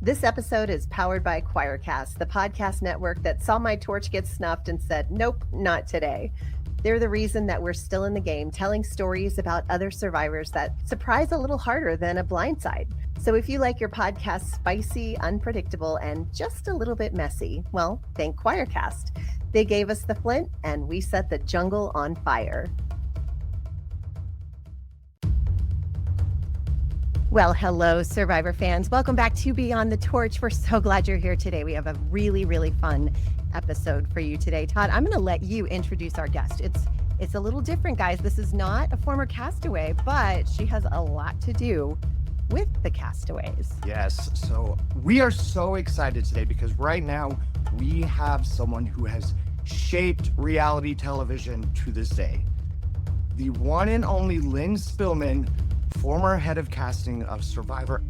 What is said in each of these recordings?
This episode is powered by Choircast, the podcast network that saw my torch get snuffed and said, nope, not today. They're the reason that we're still in the game, telling stories about other survivors that surprise a little harder than a blindside. So if you like your podcast spicy, unpredictable, and just a little bit messy, well, thank Choircast. They gave us the flint and we set the jungle on fire. Well, hello, Survivor fans. Welcome back to Beyond the Torch. We're so glad you're here today. We have a really, really fun episode for you today. Todd, I'm going to let you introduce our guest. It's a little different, guys. This is not a former castaway, but she has a lot to do with the castaways. Yes, so we are so excited today because right now we have someone who has shaped reality television to this day. The one and only Lynne Spillman, former head of casting of Survivor,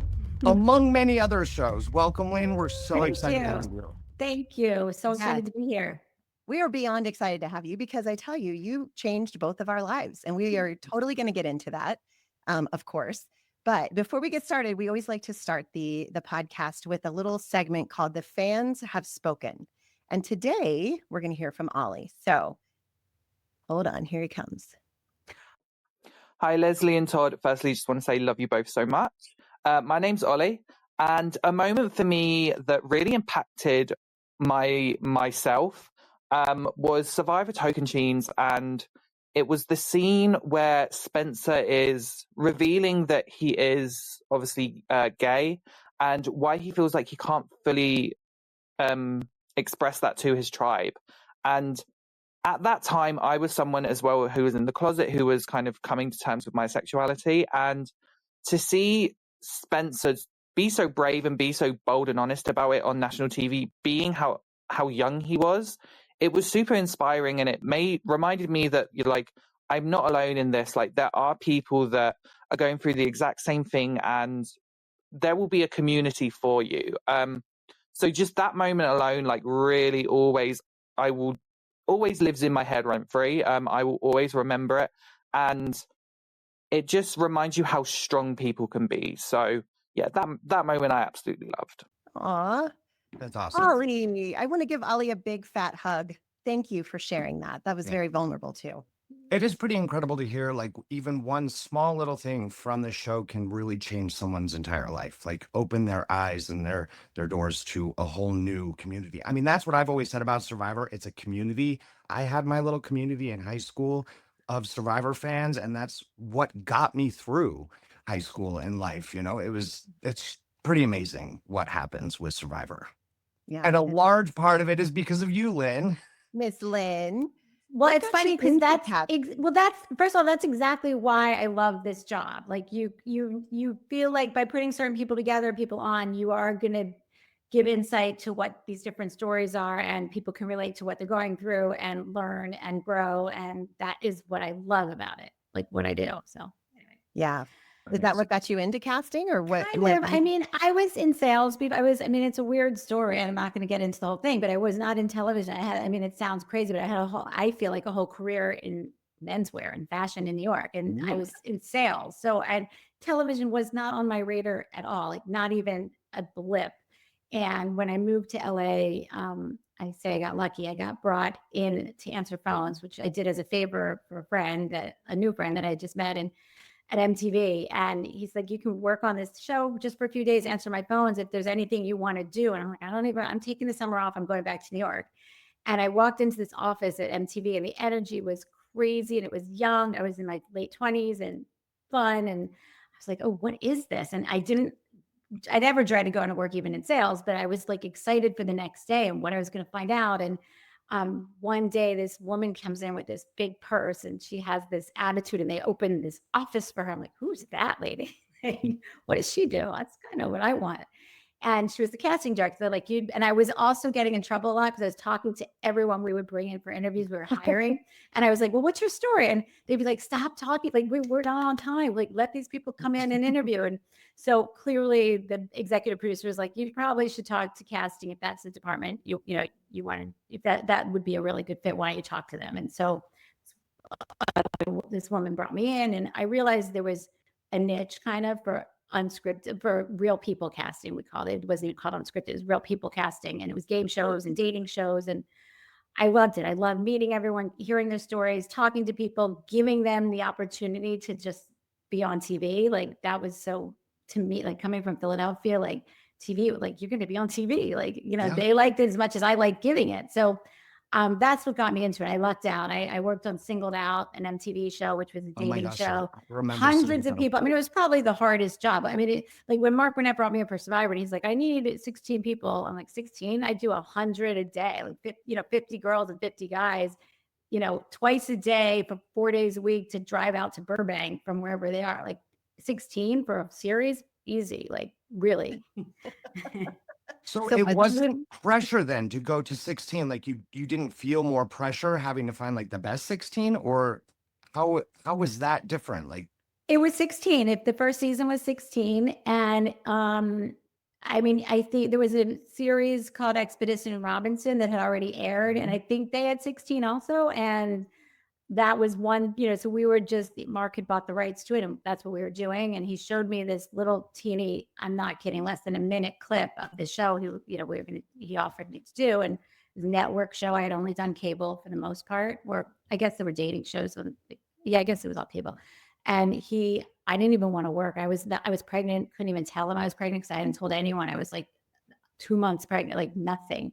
among many other shows. Welcome, Lynne. We're so excited to have you. Thank you. So excited to be here. We are beyond excited to have you because I tell you, you changed both of our lives, and we are totally going to get into that, of course. But before we get started, we always like to start the podcast with a little segment called The Fans Have Spoken. And today we're going to hear from Ollie. So hold on, here he comes. Hi, Leslie and Todd. Firstly, just want to say love you both so much. My name's Ollie, and a moment for me that really impacted myself was Survivor Tocantins, and it was the scene where Spencer is revealing that he is obviously gay and why he feels like he can't fully express that to his tribe. And at that time, I was someone as well who was in the closet, who was kind of coming to terms with my sexuality. And to see Spencer be so brave and be so bold and honest about it on national TV, being how young he was, it was super inspiring. And it reminded me that I'm not alone in this. Like, there are people that are going through the exact same thing, and there will be a community for you. So just that moment alone, really always lives in my head rent free. I will always remember it, and it just reminds you how strong people can be. So yeah, that moment I absolutely loved. Aw, That's awesome. Ollie, I want to give Ollie a big fat hug. Thank you for sharing that. That was very vulnerable too. It is pretty incredible to hear, even one small little thing from the show can really change someone's entire life, open their eyes and their doors to a whole new community. I mean, that's what I've always said about Survivor. It's a community. I had my little community in high school of Survivor fans, and that's what got me through high school and life. It's pretty amazing what happens with Survivor. Yeah. And a large part of it is because of you, Lynne. Miss Lynne. Well, What it's got funny you because into that's cast- first of all, that's exactly why I love this job. Like you feel like by putting certain people together, people on, you are going to give insight to what these different stories are, and people can relate to what they're going through and learn and grow. And that is what I love about it, like what I do. So anyway. Yeah. Is that what got you into casting, or what? Kind of. I mean, I was in sales. It's a weird story, and I'm not going to get into the whole thing, but I was not in television. It sounds crazy, but I feel like a whole career in menswear and fashion in New York, and I was in sales. So television was not on my radar at all, like not even a blip. And when I moved to LA, I say I got lucky. I got brought in to answer phones, which I did as a favor for a new friend that I just met at MTV. And he's like, you can work on this show just for a few days, answer my phones if there's anything you want to do. And I'm like, I'm taking the summer off. I'm going back to New York. And I walked into this office at MTV, and the energy was crazy, and it was young. I was in my late 20s and fun. And I was like, oh, what is this? And I never tried to go into work even in sales, but I was excited for the next day and what I was going to find out. And one day this woman comes in with this big purse, and she has this attitude, and they open this office for her. I'm like, who's that lady? What does she do? That's kind of what I want. And she was the casting director. And I was also getting in trouble a lot because I was talking to everyone we would bring in for interviews we were hiring. And I was like, well, what's your story? And they'd be like, stop talking. We're not on time. Let these people come in and interview. And so clearly the executive producer was like, you probably should talk to casting if that's the department you want to, if that would be a really good fit. Why don't you talk to them? And so this woman brought me in, and I realized there was a niche kind of for unscripted, for real people casting, we called it. It wasn't even called unscripted. It was real people casting. And it was game shows and dating shows. And I loved it. I loved meeting everyone, hearing their stories, talking to people, giving them the opportunity to just be on TV. Like that was so, to me, like coming from Philadelphia, like TV, like you're going to be on TV. Like, they liked it as much as I liked giving it. So that's what got me into it. I lucked out. I worked on Singled Out, an MTV show, which was a dating show. I remember Hundreds of seeing people. I mean, it was probably the hardest job. I mean, like when Mark Burnett brought me in for Survivor, and he's like, I need 16 people. I'm like, 16? I do 100 a day, like 50 girls and 50 guys, twice a day for 4 days a week to drive out to Burbank from wherever they are. Like 16 for a series, easy, like really. So it wasn't pressure then to go to 16. Like you didn't feel more pressure having to find like the best 16, or how was that different? Like it was 16. If the first season was 16, and I mean, I think there was a series called Expedition Robinson that had already aired, and I think they had 16 also. And that was one, so we were Mark had bought the rights to it, and that's what we were doing. And he showed me this little teeny, I'm not kidding, less than a minute clip of the show he offered me to do. And it was a network show. I had only done cable for the most part, or I guess there were dating shows. I guess it was all cable. And I didn't even want to work. I was pregnant, couldn't even tell him I was pregnant because I hadn't told anyone. I was like 2 months pregnant, like nothing.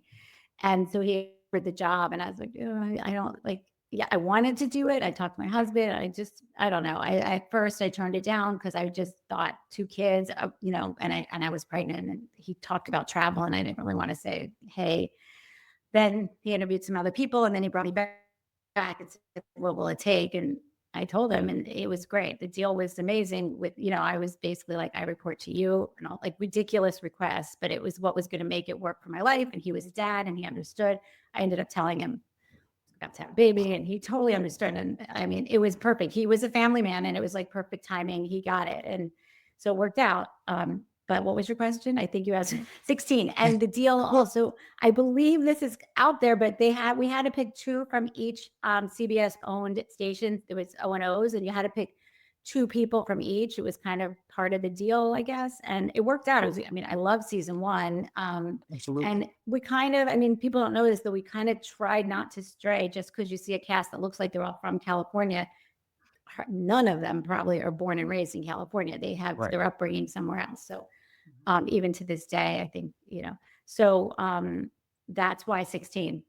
And so he offered the job, and I was like, oh, I don't like, yeah, I wanted to do it. I talked to my husband. I don't know. At first I turned it down because I just thought 2 kids, and I was pregnant, and he talked about travel, and I didn't really want to say, hey. Then he interviewed some other people, and then he brought me back and said, what will it take? And I told him, and it was great. The deal was amazing with, I was basically like, I report to you, and all like ridiculous requests, but it was what was going to make it work for my life. And he was a dad, and he understood. I ended up telling him, got to have a baby, and he totally understood. And I mean, it was perfect. He was a family man, and it was like perfect timing. He got it. And so it worked out. But what was your question? I think you asked 16. And the deal also, I believe this is out there, but we had to pick 2 from each CBS owned station. There was O&Os, and you had to pick 2 people from each. It was kind of part of the deal, I guess. And it worked out. I love season 1. absolutely. And we people don't know this, but we kind of tried not to stray just because you see a cast that looks like they're all from California. None of them probably are born and raised in California. They have their upbringing somewhere else. So even to this day, I think, so that's why 16.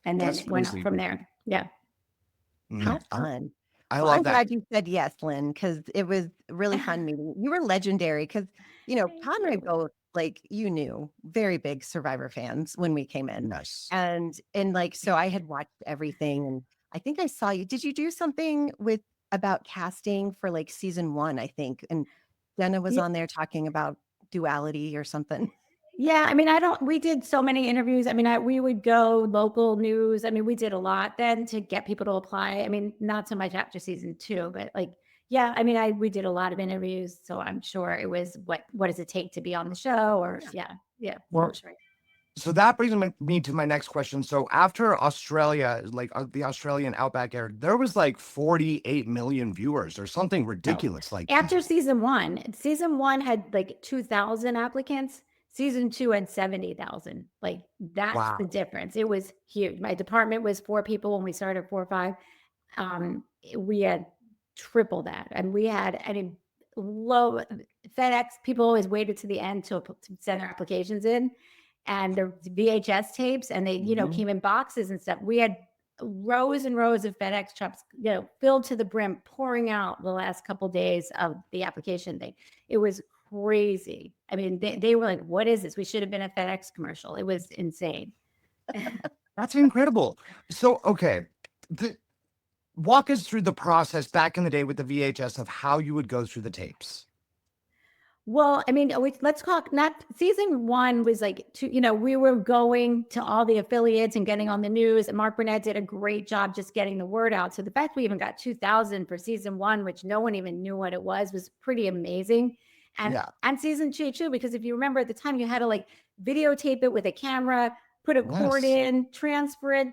And then it went up from there. Yeah. How fun. I love I'm that. glad you said yes, Lynn, because it was really fun meeting. You were legendary because, Todd and I both, like, very big Survivor fans when we came in. Nice. And like, so I had watched everything, and I think I saw you. Did you do something about casting for like season 1, I think? And Jenna was on there talking about duality or something. Yeah, we did so many interviews. We would go local news. We did a lot then to get people to apply. Not so much after season 2, but like, yeah, we did a lot of interviews. So I'm sure it was what does it take to be on the show? Or yeah. Well, for sure. So that brings me to my next question. So after Australia, like the Australian Outback aired, there was like 48 million viewers or something ridiculous. Like after season 1 had like 2,000 applicants. Season 2 had 70,000. Like that's the difference. It was huge. My department was 4 people when we started, 4 or 5. We had triple that, and we had low FedEx. People always waited to the end to send their applications in, and the VHS tapes, and they came in boxes and stuff. We had rows and rows of FedEx trucks, filled to the brim, pouring out the last couple of days of the application thing. It was crazy. They were like, what is this? We should have been a FedEx commercial. It was insane. That's incredible. So, okay. Walk us through the process back in the day with the VHS of how you would go through the tapes. Well, let's talk, not season 1 was like, we were going to all the affiliates and getting on the news, and Mark Burnett did a great job just getting the word out. So the fact we even got 2,000 for season 1, which no one even knew what it was pretty amazing. And season 2 too, because if you remember at the time, you had to like videotape it with a camera, put a cord in, transfer it.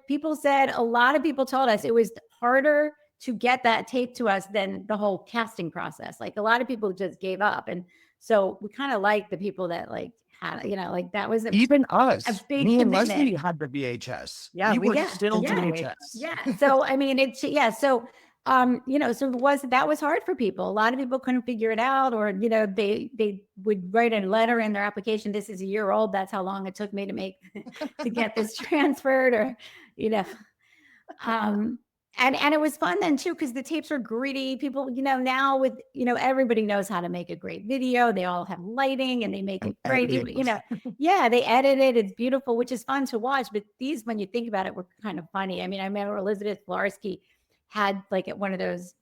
A lot of people told us it was harder to get that tape to us than the whole casting process. Like a lot of people just gave up. And So we kind of like the people that like had, like that was Even a us, big me and commitment. Leslie had the VHS. Yeah, We we were got still yeah, VHS. Yeah. So I mean, it's So so that was hard for people. A lot of people couldn't figure it out, or they would write a letter in their application. This is a year old. That's how long it took me to make to get this transferred, or um and it was fun then too, because the tapes were gritty. People, now with everybody knows how to make a great video. They all have lighting and they make it great. Yeah, they edit it. It's beautiful, which is fun to watch. But these, when you think about it, were kind of funny. I mean, I remember Elizabeth Flarsky had like one of those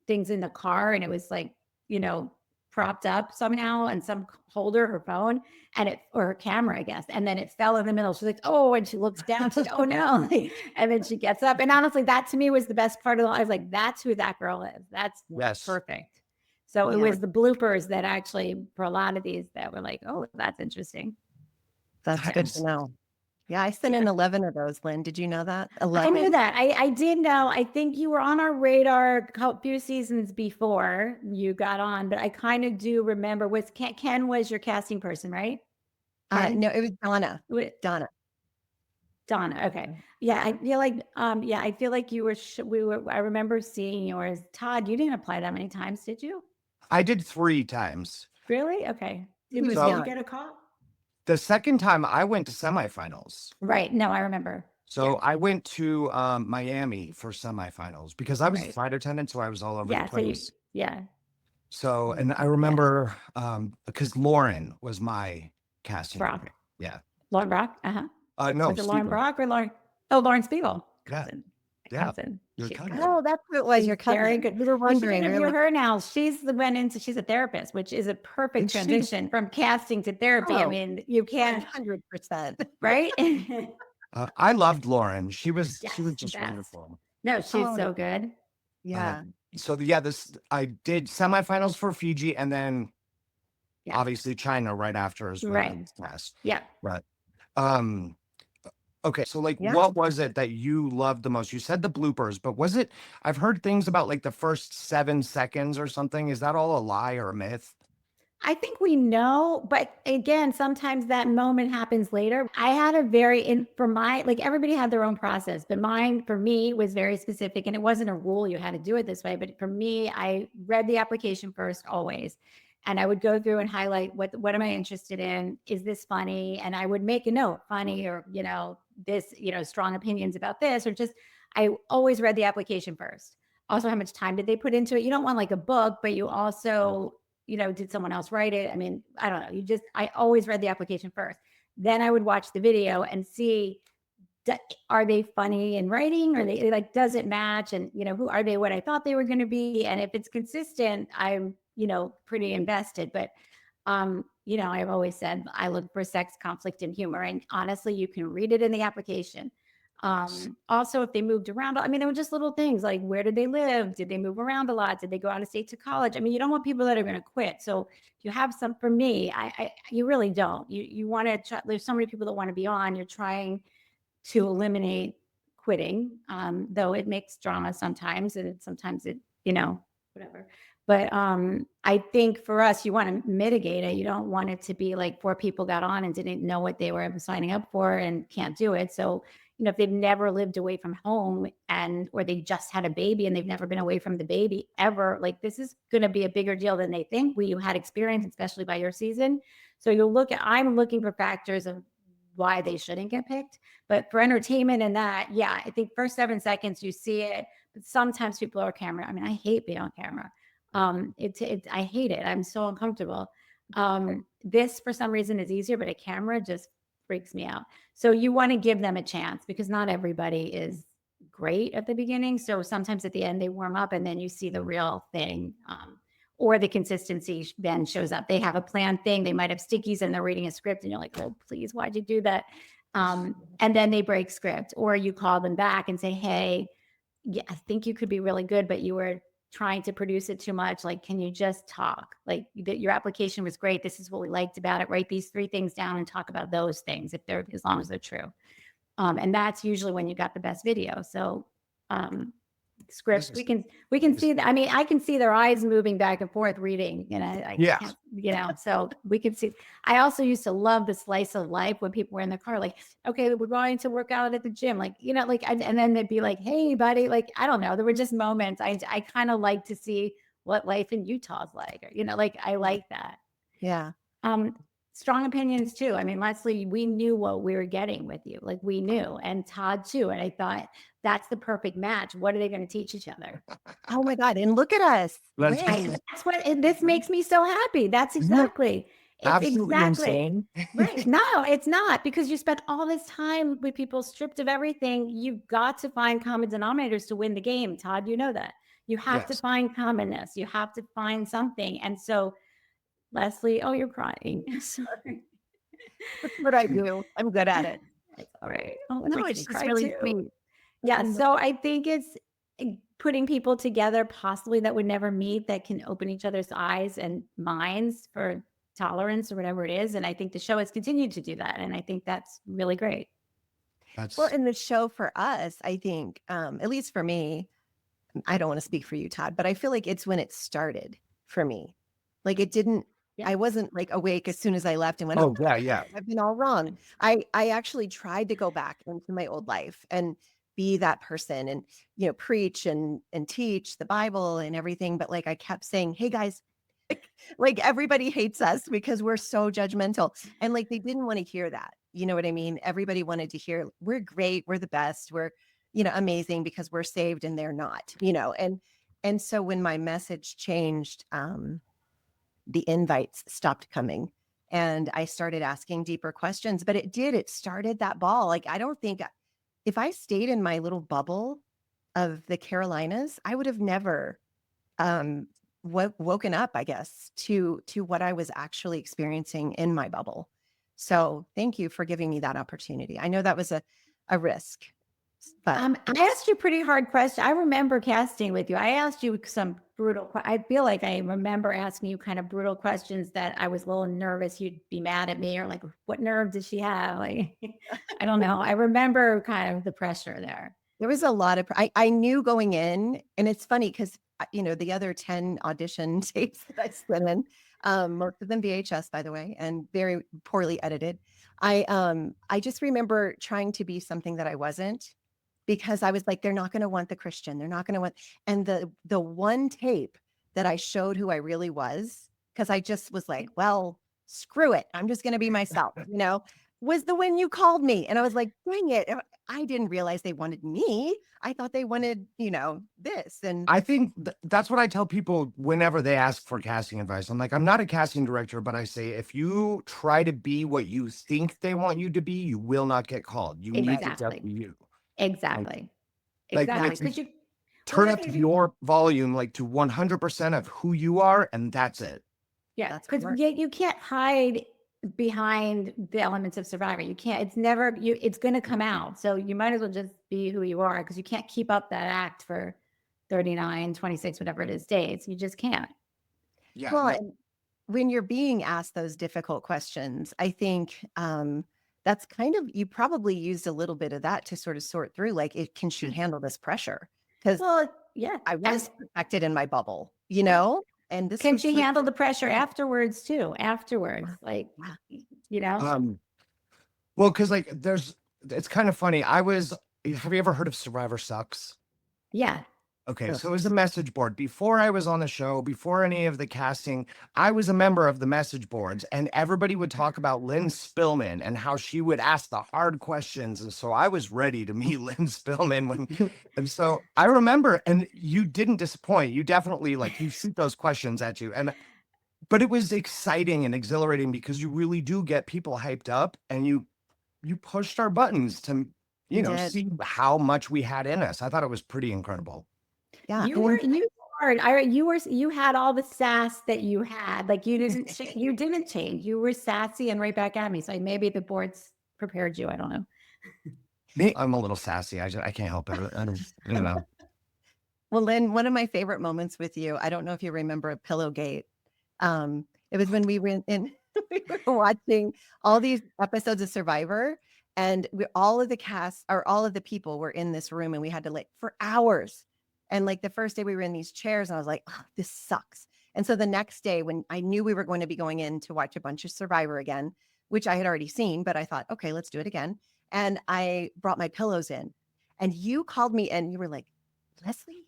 things in the car, and it was like, propped up somehow, and some holder, her phone, or her camera, I guess. And then it fell in the middle. She's like, oh, and she looks down. She's like, oh no. And then she gets up. And honestly, that to me was the best part of I was like, that's who that girl is. That's perfect. So it was the bloopers that actually, for a lot of these, that were like, oh, that's interesting. That's good to know. Yeah, I sent in 11 of those, Lynne. Did you know that? 11. I knew that. I did know. I think you were on our radar a few seasons before you got on, but I kind of do remember. Ken was your casting person, right? No, it was Donna. Donna. Okay. Yeah, I feel like I feel like you were. I remember seeing yours. Todd, you didn't apply that many times, did you? I did 3 times. Really? Okay. Did you get a call? The second time I went to semifinals. Right. No, I remember. So I went to Miami for semifinals because I was a flight attendant, so I was all over the place. So, and I remember because Lauren was my casting. Brock. Yeah. Lauren Brock? No. Was it Lauren Brock or Lauren? Oh, Lauren Spiegel. Cousin. Cousin. Oh, that's what it was. Your cousin. Very good. We were wondering. Interview her now. She's a therapist, which is a perfect transition from casting to therapy. I mean, you can 100%. Right? I loved Lauren. She was just wonderful. No, she's so good. Yeah. I did semifinals for Fiji, and then obviously China right after as well. Right. Yeah. Right. Okay, so what was it that you loved the most? You said the bloopers, but was it? I've heard things about like the first 7 seconds or something. Is that all a lie or a myth? I think we know, but again, sometimes that moment happens later. I had everybody had their own process, but mine for me was very specific, and it wasn't a rule you had to do it this way. But for me, I read the application first always. And I would go through and highlight what am I interested in? Is this funny? And I would make a note, funny, or, this, strong opinions about this, or just, I always read the application first. Also, how much time did they put into it? You don't want like a book, but you also, did someone else write it? I mean, I don't know. I always read the application first. Then I would watch the video and see, are they funny in writing? Or they like, does it match? And, who are they, what I thought they were going to be? And if it's consistent, I'm, pretty invested. But, I've always said I look for sex, conflict, and humor. And honestly, you can read it in the application. Also, if they moved around, I mean, there were just little things like, where did they live? Did they move around a lot? Did they go out of state to college? I mean, you don't want people that are going to quit. So you have some, for me, you really don't. You want to try, there's so many people that want to be on. You're trying to eliminate quitting, though it makes drama sometimes, and sometimes it, whatever. But I think for us, you want to mitigate it. You don't want it to be like 4 people got on and didn't know what they were signing up for and can't do it. So, if they've never lived away from home or they just had a baby and they've never been away from the baby ever, like this is going to be a bigger deal than they think. You had experience, especially by your season. So I'm looking for factors of why they shouldn't get picked. But for entertainment and that, I think first 7 seconds you see it, but sometimes people are camera. I mean, I hate being on camera. I hate it. I'm so uncomfortable. This for some reason is easier, but a camera just freaks me out. So you want to give them a chance, because not everybody is great at the beginning. So sometimes at the end they warm up and then you see the real thing. Or the consistency then shows up. They have a planned thing. They might have stickies and they're reading a script and you're like, oh, please, why'd you do that? And then they break script, or you call them back and say, hey, I think you could be really good, but you were trying to produce it too much. Like, can you just talk? Like, your application was great. This is what we liked about it. Write these 3 things down and talk about those things as long as they're true. And that's usually when you got the best video. So scripts. We can see that. I mean, I can see their eyes moving back and forth reading, and I Yeah. can't, so we can see. I also used to love the slice of life when people were in the car, like, okay, we're going to work out at the gym, like, and then they'd be like, hey, buddy, like, I don't know. There were just moments. I kind of like to see what life in Utah's like, or, like, I like that. Yeah. Strong opinions too. I mean, Leslie, we knew what we were getting with you. Like, we knew, and Todd too. And I thought that's the perfect match. What are they going to teach each other? Oh my God. And look at us. Let's Win. That's what, and this makes me so happy. That's exactly. It's absolutely exactly insane. right. No, it's not, because you spent all this time with people stripped of everything. You've got to find common denominators to win the game. Todd, you know that. You have to Yes. find commonness. You have to find something. And so, Leslie, oh, you're crying. Sorry. That's what I do. I'm good at it. It's all right. Oh, No, it's it's just cry really too. sweet. Yeah. So I think it's putting people together, possibly that would never meet, that can open each other's eyes and minds for tolerance or whatever it is. And I think the show has continued to do that. And I think that's really great. Well, in the show for us, I think, at least for me, I don't want to speak for you, Todd, but I feel like it's when it started for me. Like it didn't, I wasn't like awake as soon as I left and went, Oh yeah. I've been all wrong. I actually tried to go back into my old life and be that person and, preach and teach the Bible and everything. But like, I kept saying, hey guys, like everybody hates us because we're so judgmental. And like, they didn't want to hear that. You know what I mean? Everybody wanted to hear, we're great. We're the best. We're, amazing because we're saved and they're not, and so when my message changed, the invites stopped coming and I started asking deeper questions, but it started that ball. Like, I don't think if I stayed in my little bubble of the Carolinas, I would have never woken up, I guess, to what I was actually experiencing in my bubble. So thank you for giving me that opportunity. I know that was a risk, but I asked you pretty hard questions. I remember casting with you. I asked you some brutal. I feel like I remember asking you kind of brutal questions that I was a little nervous you'd be mad at me, or like, what nerve does she have? Like, I don't know. I remember kind of the pressure there. there was a lot of, I knew going in, and it's funny because, the other 10 audition tapes that I sent in, most of them VHS, by the way, and very poorly edited. I just remember trying to be something that I wasn't, because I was like, they're not going to want the Christian. They're not going to want, and the one tape that I showed who I really was, because I just was like, well, screw it. I'm just going to be myself, was the one you called me. And I was like, dang it. I didn't realize they wanted me. I thought they wanted, this. And I think that's what I tell people whenever they ask for casting advice. I'm like, I'm not a casting director, but I say, if you try to be what you think they want you to be, you will not get called. You need to Exactly. be you. Exactly. Like, Exactly. Because you turn up your volume like to 100% of who you are, and that's it. yeah, That's because correct. you can't hide behind the elements of Survivor. You can't. It's never. It's going to come out. So you might as well just be who you are, because you can't keep up that act for 39, 26, whatever it is, days. You just can't. Yeah. Well, no, and when you're being asked those difficult questions, I think that's kind of, you probably used a little bit of that to sort of sort through, like, can she handle this pressure? Because Well, yeah. I was And protected in my bubble, and this can was she like, handle the pressure afterwards too? Afterwards, like, well, because like it's kind of funny. Have you ever heard of Survivor Sucks? yeah. Okay, Ugh. so it was a message board. Before I was on the show, before any of the casting, I was a member of the message boards, and everybody would talk about Lynne Spillman and how she would ask the hard questions. And so I was ready to meet Lynne Spillman and so I remember, and you didn't disappoint. You definitely, like, you shoot those questions at you. But it was exciting and exhilarating because you really do get people hyped up, and you pushed our buttons to, You did. see how much we had in us. I thought it was pretty incredible. Yeah. You had all the sass that you had. Like, you didn't change. You were sassy and right back at me. So maybe the boards prepared you. I don't know. Me, I'm a little sassy. I can't help it. I don't. Well, Lynn, one of my favorite moments with you, I don't know if you remember Pillowgate. It was when we were we were watching all these episodes of Survivor, and all of the cast, or all of the people, were in this room, and we had to, like, for hours, And like the first day we were in these chairs and I was like, oh, this sucks. And so the next day when I knew we were going to be going in to watch a bunch of Survivor again, which I had already seen, but I thought, okay, let's do it again. And I brought my pillows in and you called me and you were like, Leslie,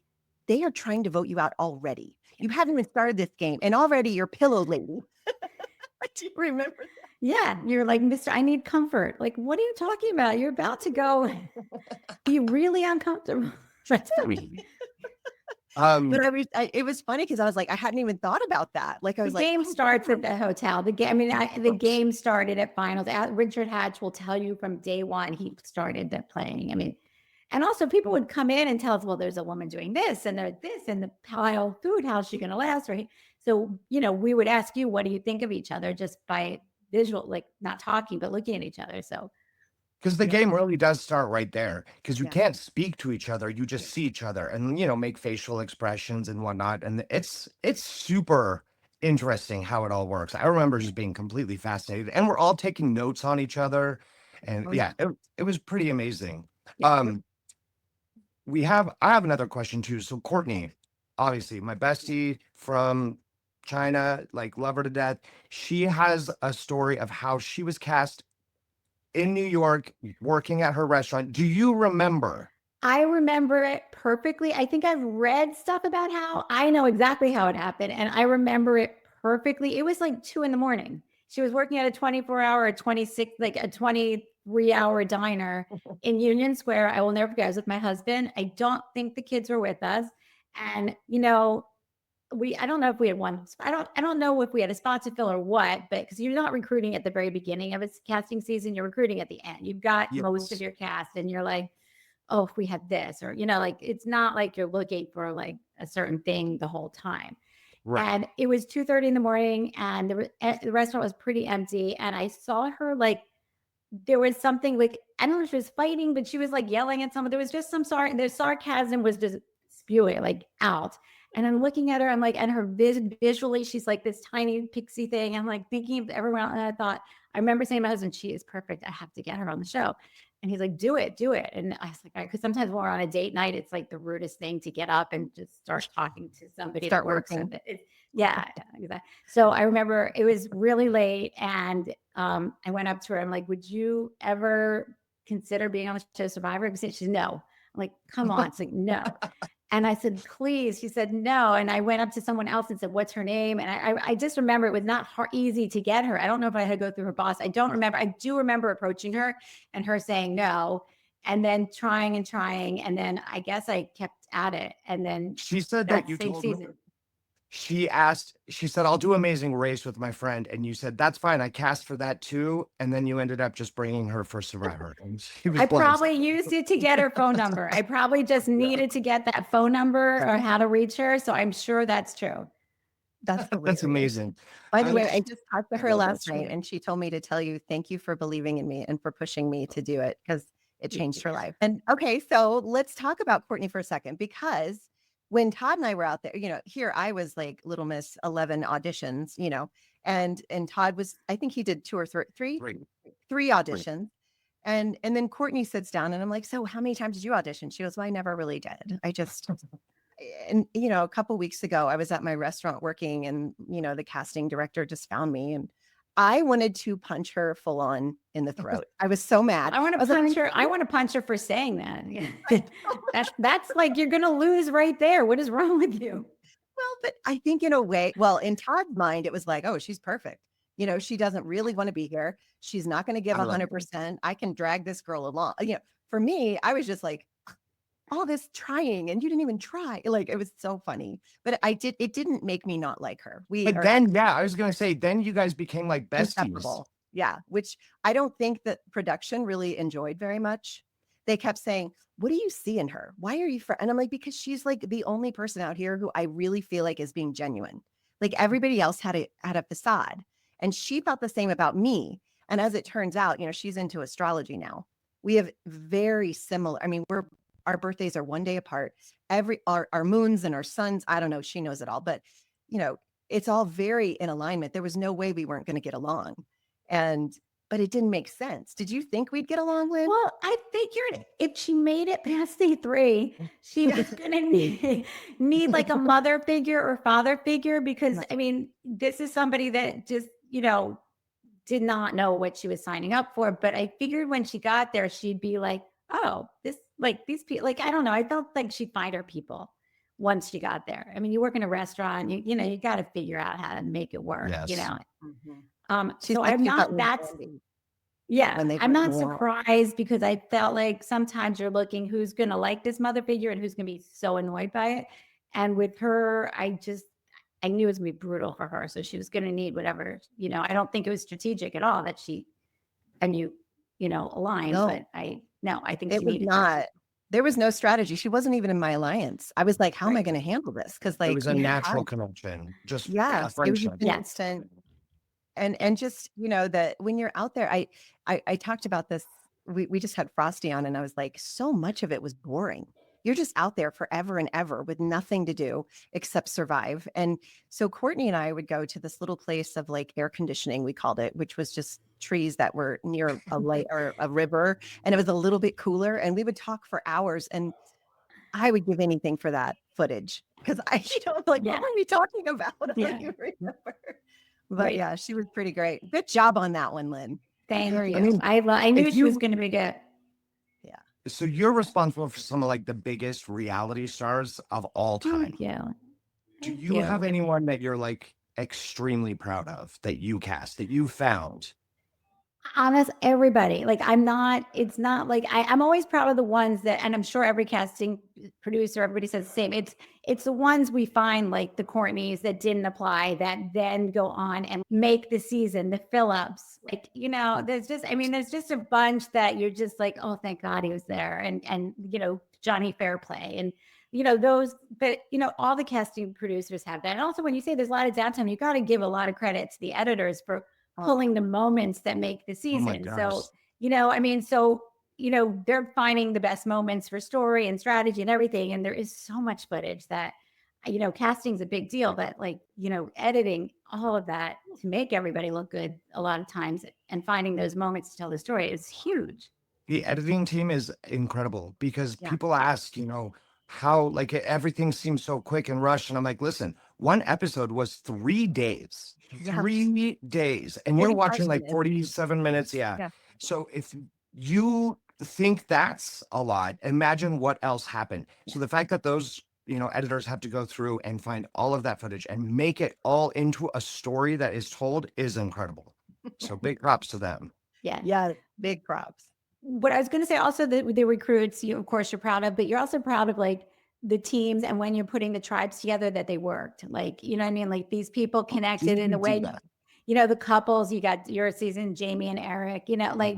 they are trying to vote you out already. You haven't even started this game and already you're pillow lady. Do you remember that? Yeah. You're like, Mr. I need comfort. Like, what are you talking about? You're about to go be really uncomfortable. But it was funny because I was like, I hadn't even thought about that. Like I was The like, game starts at the hotel. The game, the game started at finals. Richard Hatch will tell you from day one he started that playing. I mean, and also people would come in and tell us, well, there's a woman doing this and there's this and the pile food. How's she going to last? Or so, we would ask you, what do you think of each other just by visual, like not talking, but looking at each other. So because the game really does start right there because you Yeah. can't speak to each other. You just see each other and, make facial expressions and whatnot. And it's super interesting how it all works. I remember just being completely fascinated and we're all taking notes on each other. And Oh, yeah. it was pretty amazing. Yeah. I have another question too. So Courtney, obviously my bestie from China, like love her to death. She has a story of how she was cast in New York working at her restaurant. Do you remember? I remember it perfectly. I think I've read stuff about how I know exactly how it happened. And I remember it perfectly. It was like 2 a.m. She was working at a 24-hour, a 23-hour diner in Union Square. I will never forget. I was with my husband. I don't think the kids were with us. And, I don't know if we had one. I don't know if we had a spot to fill or what, but because you're not recruiting at the very beginning of its casting season, you're recruiting at the end. You've got most of your cast and you're like, oh, if we had this, or, like, it's not like you're looking for like a certain thing the whole time. Right. And it was 2:30 in the morning and the restaurant was pretty empty. And I saw her like, there was something like, I don't know if she was fighting, but she was like yelling at someone. There was just some the sarcasm was just spewing like out. And I'm looking at her, I'm like, and her visually, she's like this tiny pixie thing. I'm like thinking of everyone. And I remember saying to my husband, she is perfect. I have to get her on the show. And he's like, do it. And I was like, because sometimes when we're on a date night, it's like the rudest thing to get up and just start talking to somebody. Start working. Yeah, exactly. So I remember it was really late and I went up to her. I'm like, would you ever consider being on the show Survivor? Because she said, no. I'm like, come on. It's like, no. And I said, please. She said, no. And I went up to someone else and said, what's her name? And I just remember it was not easy to get her. I don't know if I had to go through her boss. I don't remember. I do remember approaching her and her saying no. And then trying. And then I guess I kept at it. And then she said that you told her. She said, I'll do Amazing Race with my friend. And you said, that's fine. I cast for that too. And then you ended up just bringing her for Survivor. I probably used it to get her phone number. I probably just needed to get that phone number or how to reach her. So I'm sure that's true. That's amazing. By the way, I just talked to her last night and she told me to tell you, thank you for believing in me and for pushing me to do it because it changed her life. And okay, so let's talk about Courtney for a second, because when Todd and I were out there, here I was like Little Miss 11 auditions, and Todd was, I think he did 2 or 3 auditions. And then Courtney sits down and I'm like, so how many times did you audition? She goes, well, I never really did. I just, and a couple weeks ago I was at my restaurant working and, the casting director just found me and I wanted to punch her full on in the throat. I was so mad. I want to punch her. I want to punch her for saying that. That's like, you're going to lose right there. What is wrong with you? Well, but I think in a way, in Todd's mind, it was like, oh, she's perfect. She doesn't really want to be here. She's not going to give 100%. I can drag this girl along. For me, I was just like, all this trying and you didn't even try. Like, it was so funny, but it didn't make me not like her. I was going to say, then you guys became like besties. Yeah. Which I don't think that production really enjoyed very much. They kept saying, what do you see in her? Why are you and I'm like, because she's like the only person out here who I really feel like is being genuine. Like everybody else had a facade and she felt the same about me. And as it turns out, she's into astrology now. We have very similar. I mean, our birthdays are 1 day apart. Our moons and our suns, I don't know, she knows it all, but it's all very in alignment. There was no way we weren't going to get along. And but it didn't make sense. Did you think we'd get along, Lynn? Well, I figured if she made it past C3, she was going to need like a mother figure or father figure, because Right. I mean, this is somebody that just, did not know what she was signing up for. But I figured when she got there, she'd be like, oh, these people, like, I don't know. I felt like she'd find her people once she got there. I mean, you work in a restaurant, you got to figure out how to make it work, Yes. She So said I'm she not, felt like that's, Brandy yeah, when they I'm went not more. surprised, because I felt like sometimes you're looking who's going to like this mother figure and who's going to be so annoyed by it. And with her, I knew it was going to be brutal for her. So she was going to need whatever, I don't think it was strategic at all that she and you, aligned, No. but I think It she was needed that. not. There was no strategy. She wasn't even in my alliance. I was like, how am I Right. going to handle this? Because It like was a we had natural time. connection, just a Yes, it was friendship. just an instant. And just, that when you're out there, I talked about this. We just had Frosty on, and I was like, so much of it was boring. You're just out there forever and ever with nothing to do except survive. And so Courtney and I would go to this little place of like air conditioning, we called it, which was just trees that were near a lake or a river, and it was a little bit cooler. And we would talk for hours, and I would give anything for that footage, because like, Yeah. what were we talking about? I Yeah. don't even remember. But Right. yeah, she was pretty great. Good job on that one, Lynn. Thank Very you. good. I knew if she was you- going to be good. So you're responsible for some of like the biggest reality stars of all time. Thank you. Do Thank you have anyone that you're like extremely proud of that you cast, that you found? Everybody, like, it's not like I'm always proud of the ones that, and I'm sure every casting producer, everybody says the same. It's the ones we find, like the Courtneys that didn't apply, that then go on and make the season, the Phillips, like, there's just a bunch that you're just like, oh, thank God he was there. And Johnny Fairplay and, those, but all the casting producers have that. And also when you say there's a lot of downtime, you got to give a lot of credit to the editors for pulling the moments that make the Oh my season. gosh. So, they're finding the best moments for story and strategy and everything. And there is so much footage that, casting's a big deal, but like, editing all of that to make everybody look good a lot of times and finding those moments to tell the story is huge. The editing team is incredible because Yeah. people ask, how like everything seems so quick and rushed. And I'm like, listen, one episode was 3 days, Yeah. 3 days, and you're 45 watching like minutes. 47 minutes. Yeah. So if you think that's a lot, imagine what else happened. So the fact that those, editors have to go through and find all of that footage and make it all into a story that is told is incredible. So big props to them. Yeah. Big props. What I was going to say also, that the recruits, of course, you're proud of, but you're also proud of like the teams and when you're putting the tribes together that they worked. Like, you know what I mean? Like these people connected in a way, the couples, you got your season, Jamie and Eric, like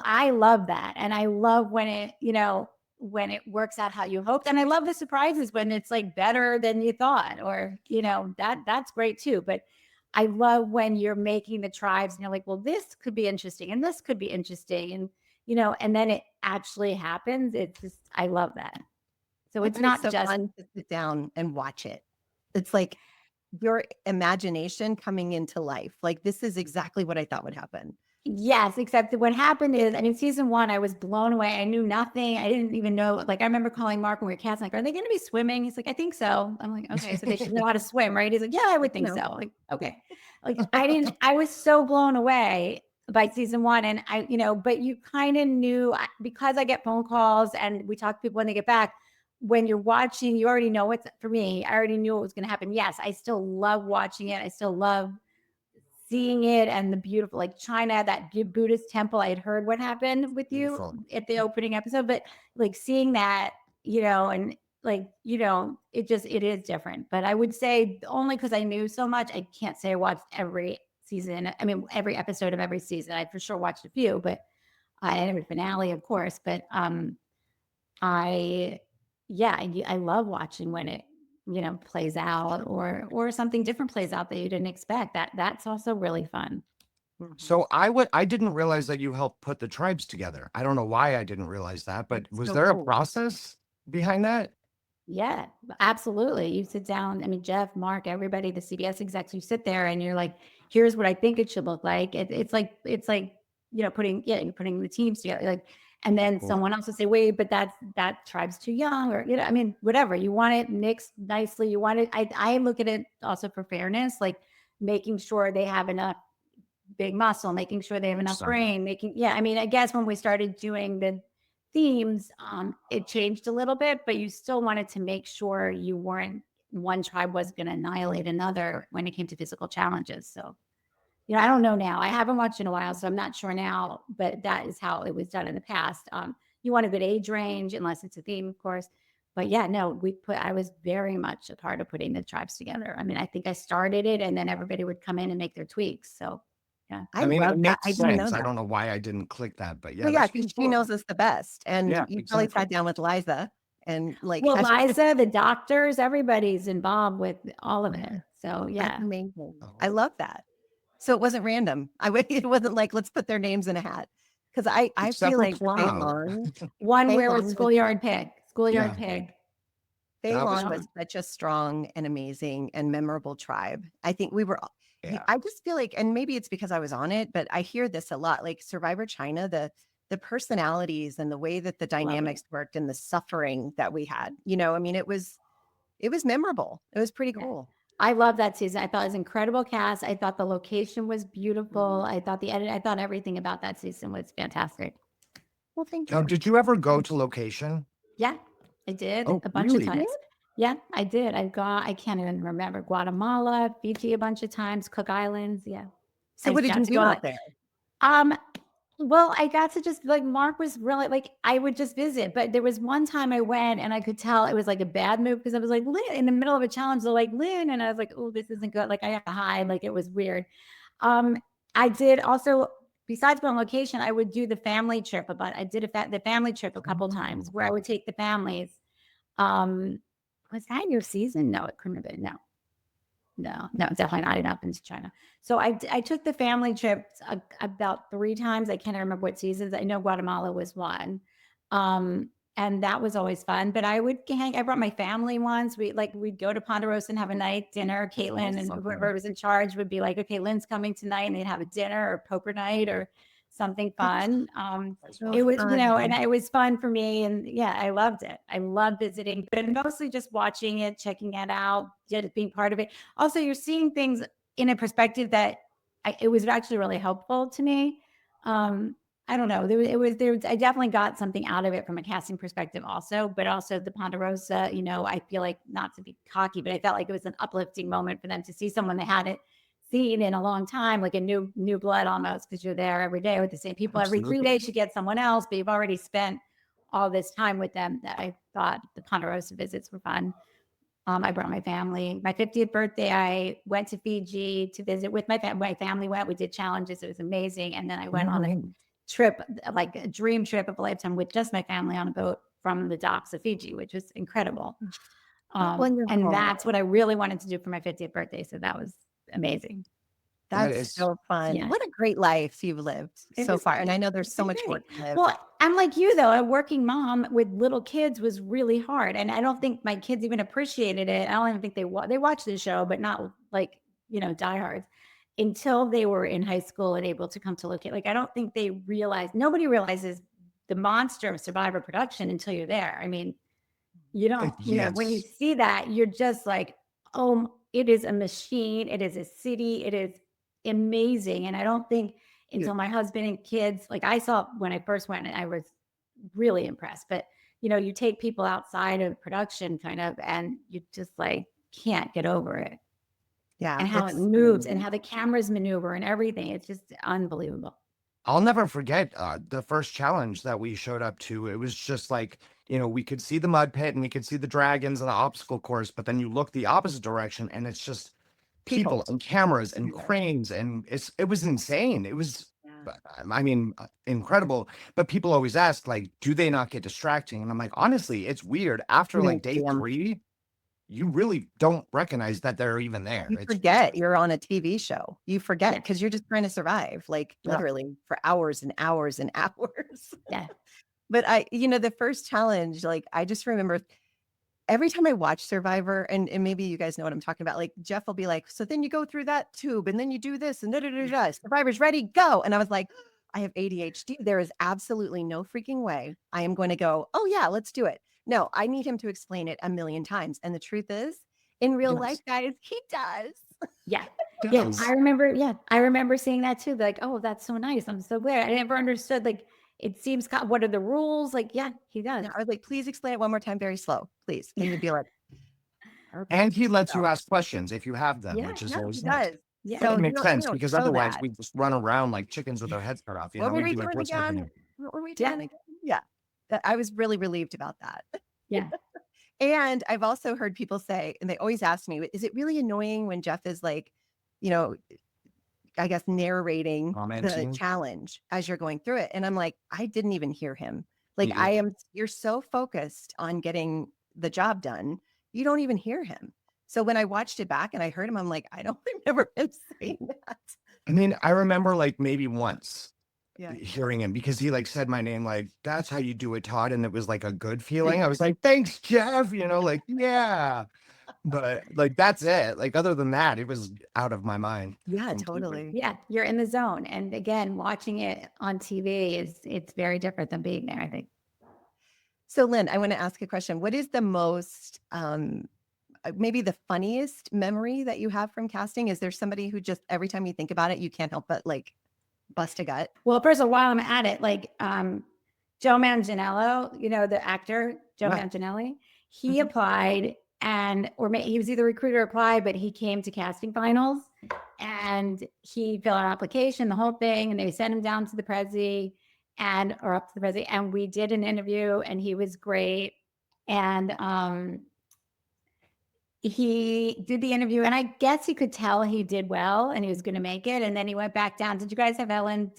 I love that. And I love when it, when it works out how you hoped. And I love the surprises when it's like better than you thought, or, that's great too. But I love when you're making the tribes and you're like, well, this could be interesting and this could be interesting. And, and then it actually happens. It's just, I love that. So it's not so just fun to sit down and watch it. It's like your imagination coming into life. Like, this is exactly what I thought would happen. Yes, except that what happened is, season 1, I was blown away. I knew nothing. I didn't even know. Like, I remember calling Mark when we were casting, like, are they going to be swimming? He's like, I think so. I'm like, okay, so they should know how to swim, right? He's like, yeah, I would think so. Like, okay. Like, I was so blown away by season 1. And but you kind of knew, because I get phone calls and we talk to people when they get back. When you're watching, you already know what's, for me, I already knew what was going to happen. Yes, I still love watching it. I still love seeing it, and the beautiful, like China, that Buddhist temple. I had heard what happened with you at the opening episode, but like seeing that, and like, it is different. But I would say only because I knew so much, I can't say I watched every season. Every episode of every season. I for sure watched a few, but every finale, of course. But I love watching when it plays out, or something different plays out that you didn't expect. That's also really fun. So I didn't realize that you helped put the tribes together. I don't know why I didn't realize that, but was so there a cool. process behind that? Yeah, absolutely. You sit down, Jeff, Mark, everybody, the CBS execs, you sit there and you're like, here's what I think it should look like. It's like you're putting the teams together, like, and then someone else will say, wait, but that tribe's too young, or, I mean, whatever, you want it mixed nicely. You want it. I look at it also for fairness, like making sure they have enough big muscle, making sure they have enough brain, I mean, I guess when we started doing the themes, it changed a little bit, but you still wanted to make sure you weren't, one tribe was going to annihilate another when it came to physical challenges. So, I don't know now. I haven't watched in a while, so I'm not sure now, but that is how it was done in the past. You want a good age range, unless it's a theme, of course. But yeah, no, I was very much a part of putting the tribes together. I mean, I think I started it, and then everybody would come in and make their tweaks. So yeah. I mean, it love that. makes I didn't know sense. I that. don't know why I didn't click that, but yeah, Well, yeah, that's because pretty she knows cool. us the best, and Yeah, you probably exactly. sat down with Liza and like, Well, has she just- Liza, the doctors, everybody's involved with all of it. So that's yeah. amazing. Oh. I love that. So it wasn't random. It wasn't like, let's put their names in a hat. Because I Except feel for like Fei Clown. Long, One Fei where was Long Schoolyard Pig. Schoolyard Yeah. Pig. Fei That was Long was such a strong and amazing and memorable tribe. I think we were, Yeah. I just feel like, and maybe it's because I was on it, but I hear this a lot, like Survivor China, the personalities and the way that the dynamics worked and the suffering that we had, I mean, it was memorable. It was pretty Yeah. cool. I love that season. I thought it was an incredible cast. I thought the location was beautiful. I thought the edit, I thought everything about that season was fantastic. Well, thank Now, you. did you ever go to location? Yeah, I did Oh, a bunch really? of times. Yeah, I did. I can't even remember, Guatemala, Fiji a bunch of times, Cook Islands. Yeah. So what did you do out there? Well, I got to just like, Mark was really like, I would just visit, but there was one time I went and I could tell it was like a bad move because I was like, Lynn, in the middle of a challenge, they're like, Lynn, and I was like, oh, this isn't good. Like I have to hide. Like it was weird. I did also, besides going on location, I would do the family trip. I did the family trip a couple times where I would take the families. Was that your season? No, it couldn't have been. No, definitely not enough into China. So I took the family trips about 3 times. I can't remember what seasons. I know Guatemala was one. And that was always fun. But I brought my family once. We'd go to Ponderosa and have a night dinner. Caitlin and whoever was in charge would be like, okay, Lynn's coming tonight, and they'd have a dinner or poker night or something fun. It was, and it was fun for me. And yeah, I loved it. I love visiting, but mostly just watching it, checking it out, just being part of it. Also, you're seeing things in a perspective that it was actually really helpful to me. I don't know. I definitely got something out of it from a casting perspective also, but also the Ponderosa, I feel like, not to be cocky, but I felt like it was an uplifting moment for them to see someone they hadn't seen in a long time, like a new blood almost, because you're there every day with the same people. Every 3 days you get someone else, but you've already spent all this time with them. That I thought the Ponderosa visits were fun. I brought my family. My 50th birthday, I went to Fiji to visit with my family. My family went. We did challenges. It was amazing. And then I went on a trip, like a dream trip of a lifetime, with just my family on a boat from the docks of Fiji, which was incredible. And that's what I really wanted to do for my 50th birthday. So that was amazing. That's so fun. Yeah. What a great life you've lived so far. And I know there's so much more to live. Well, I'm like you, though. A working mom with little kids was really hard. And I don't think my kids even appreciated it. I don't even think they watched the show, but not like, diehards, until they were in high school and able to come to locate. Like, I don't think nobody realizes the monster of Survivor production until you're there. I mean, you don't, when you see that, you're just like, oh, it is a machine. It is a city. It is amazing. And I don't think until my husband and kids, like I saw when I first went, and I was really impressed. But, you take people outside of production kind of, and you just like can't get over it. Yeah. And how it moves and how the cameras maneuver and everything. It's just unbelievable. I'll never forget the first challenge that we showed up to. It was just like, we could see the mud pit and we could see the dragons and the obstacle course, but then you look the opposite direction and it's just people and cameras and cranes, and it was insane. It was, I mean, incredible. But people always ask, like, do they not get distracting? And I'm like, honestly, it's weird. After like day 3, you really don't recognize that they're even there. You forget you're on a TV show. You forget because you're just trying to survive, like literally for hours and hours and hours. Yeah. But the first challenge, like I just remember every time I watch Survivor, and maybe you guys know what I'm talking about, like Jeff will be like, so then you go through that tube and then you do this and Survivor's ready, go. And I was like, I have ADHD. There is absolutely no freaking way I am going to go, oh, yeah, let's do it. No, I need him to explain it a million times. And the truth is, in real life, guys, he does. Yeah. Yes. Yeah. I remember seeing that too. Like, oh, that's so nice. I'm so glad. I never understood. Like, it seems, what are the rules? Like, yeah, he does. I was like, please explain it one more time, very slow, please. And you'd be like, And he lets you So- ask questions if you have them, Yeah, which is yeah, always he nice. does. Yeah. But So it you makes don't- you sense don't because know otherwise that. we just run around like chickens with our heads cut off. You What know, were we'd we be like, doing what's again? happening? What were we Yeah. doing again? Yeah. I was really relieved about that. Yeah. And I've also heard people say, and they always ask me, is it really annoying when Jeff is like, you know, I guess narrating the Commenting. challenge as you're going through it? And I'm like, I didn't even hear him. Like Yeah. you're so focused on getting the job done, you don't even hear him. So when I watched it back and I heard him, I'm like, I don't remember him saying that. I mean, I remember like maybe once Yeah. hearing him because he like said my name, like, that's how you do it, Todd. And it was like a good feeling. I was like, thanks, Jeff. You know, like, yeah. But like, that's it. Like, other than that, it was out of my mind. Yeah, completely. totally. Yeah. You're in the zone. And again, watching it on TV it's very different than being there, I think. So Lynn, I want to ask a question. What is the most, maybe the funniest memory that you have from casting? Is there somebody who just every time you think about it, you can't help but like bust a gut? Well, first of all, while I'm at it, like Joe Manganiello, you know, the actor, Joe Yeah. Manganiello, he Mhm. applied he was either recruiter or applied, but he came to casting finals and he filled out an application, the whole thing, and they sent him down to the Prezi or up to the Prezi, and we did an interview and he was great. And he did the interview and I guess he could tell he did well and he was going to make it. And then he went back down. Did you guys have Ellen?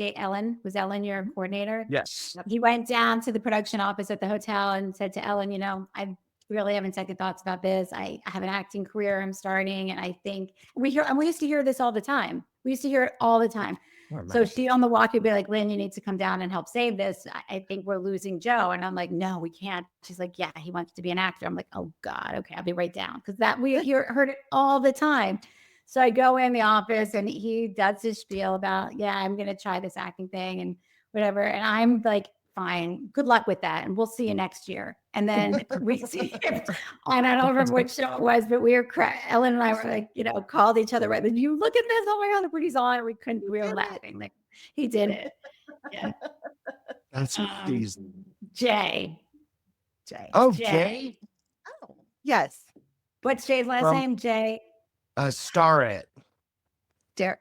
Was Ellen your coordinator? Yes. He went down to the production office at the hotel and said to Ellen, you know, I really having second thoughts about this. I have an acting career I'm starting. And I think we used to hear this all the time. We used to hear it all the time. Oh, So nice. she on the walk would be like, Lynn, you need to come down and help save this. I think we're losing Joe. And I'm like, no, we can't. She's like, yeah, he wants to be an actor. I'm like, oh God, okay, I'll be right down. Because we heard it all the time. So I go in the office and he does his spiel about, yeah, I'm going to try this acting thing and whatever. And I'm like, fine, good luck with that. And we'll see you next year. And then we see him. And I don't remember what show it was, but Ellen and I were like, you know, called each other, right? You look at this. Oh my God, look what he's on. We were laughing. Like, he did it. Yeah. That's crazy. Jay. Oh, Jay. Jay? Oh, yes. What's Jay's last From- name? Jay. Star It Starret.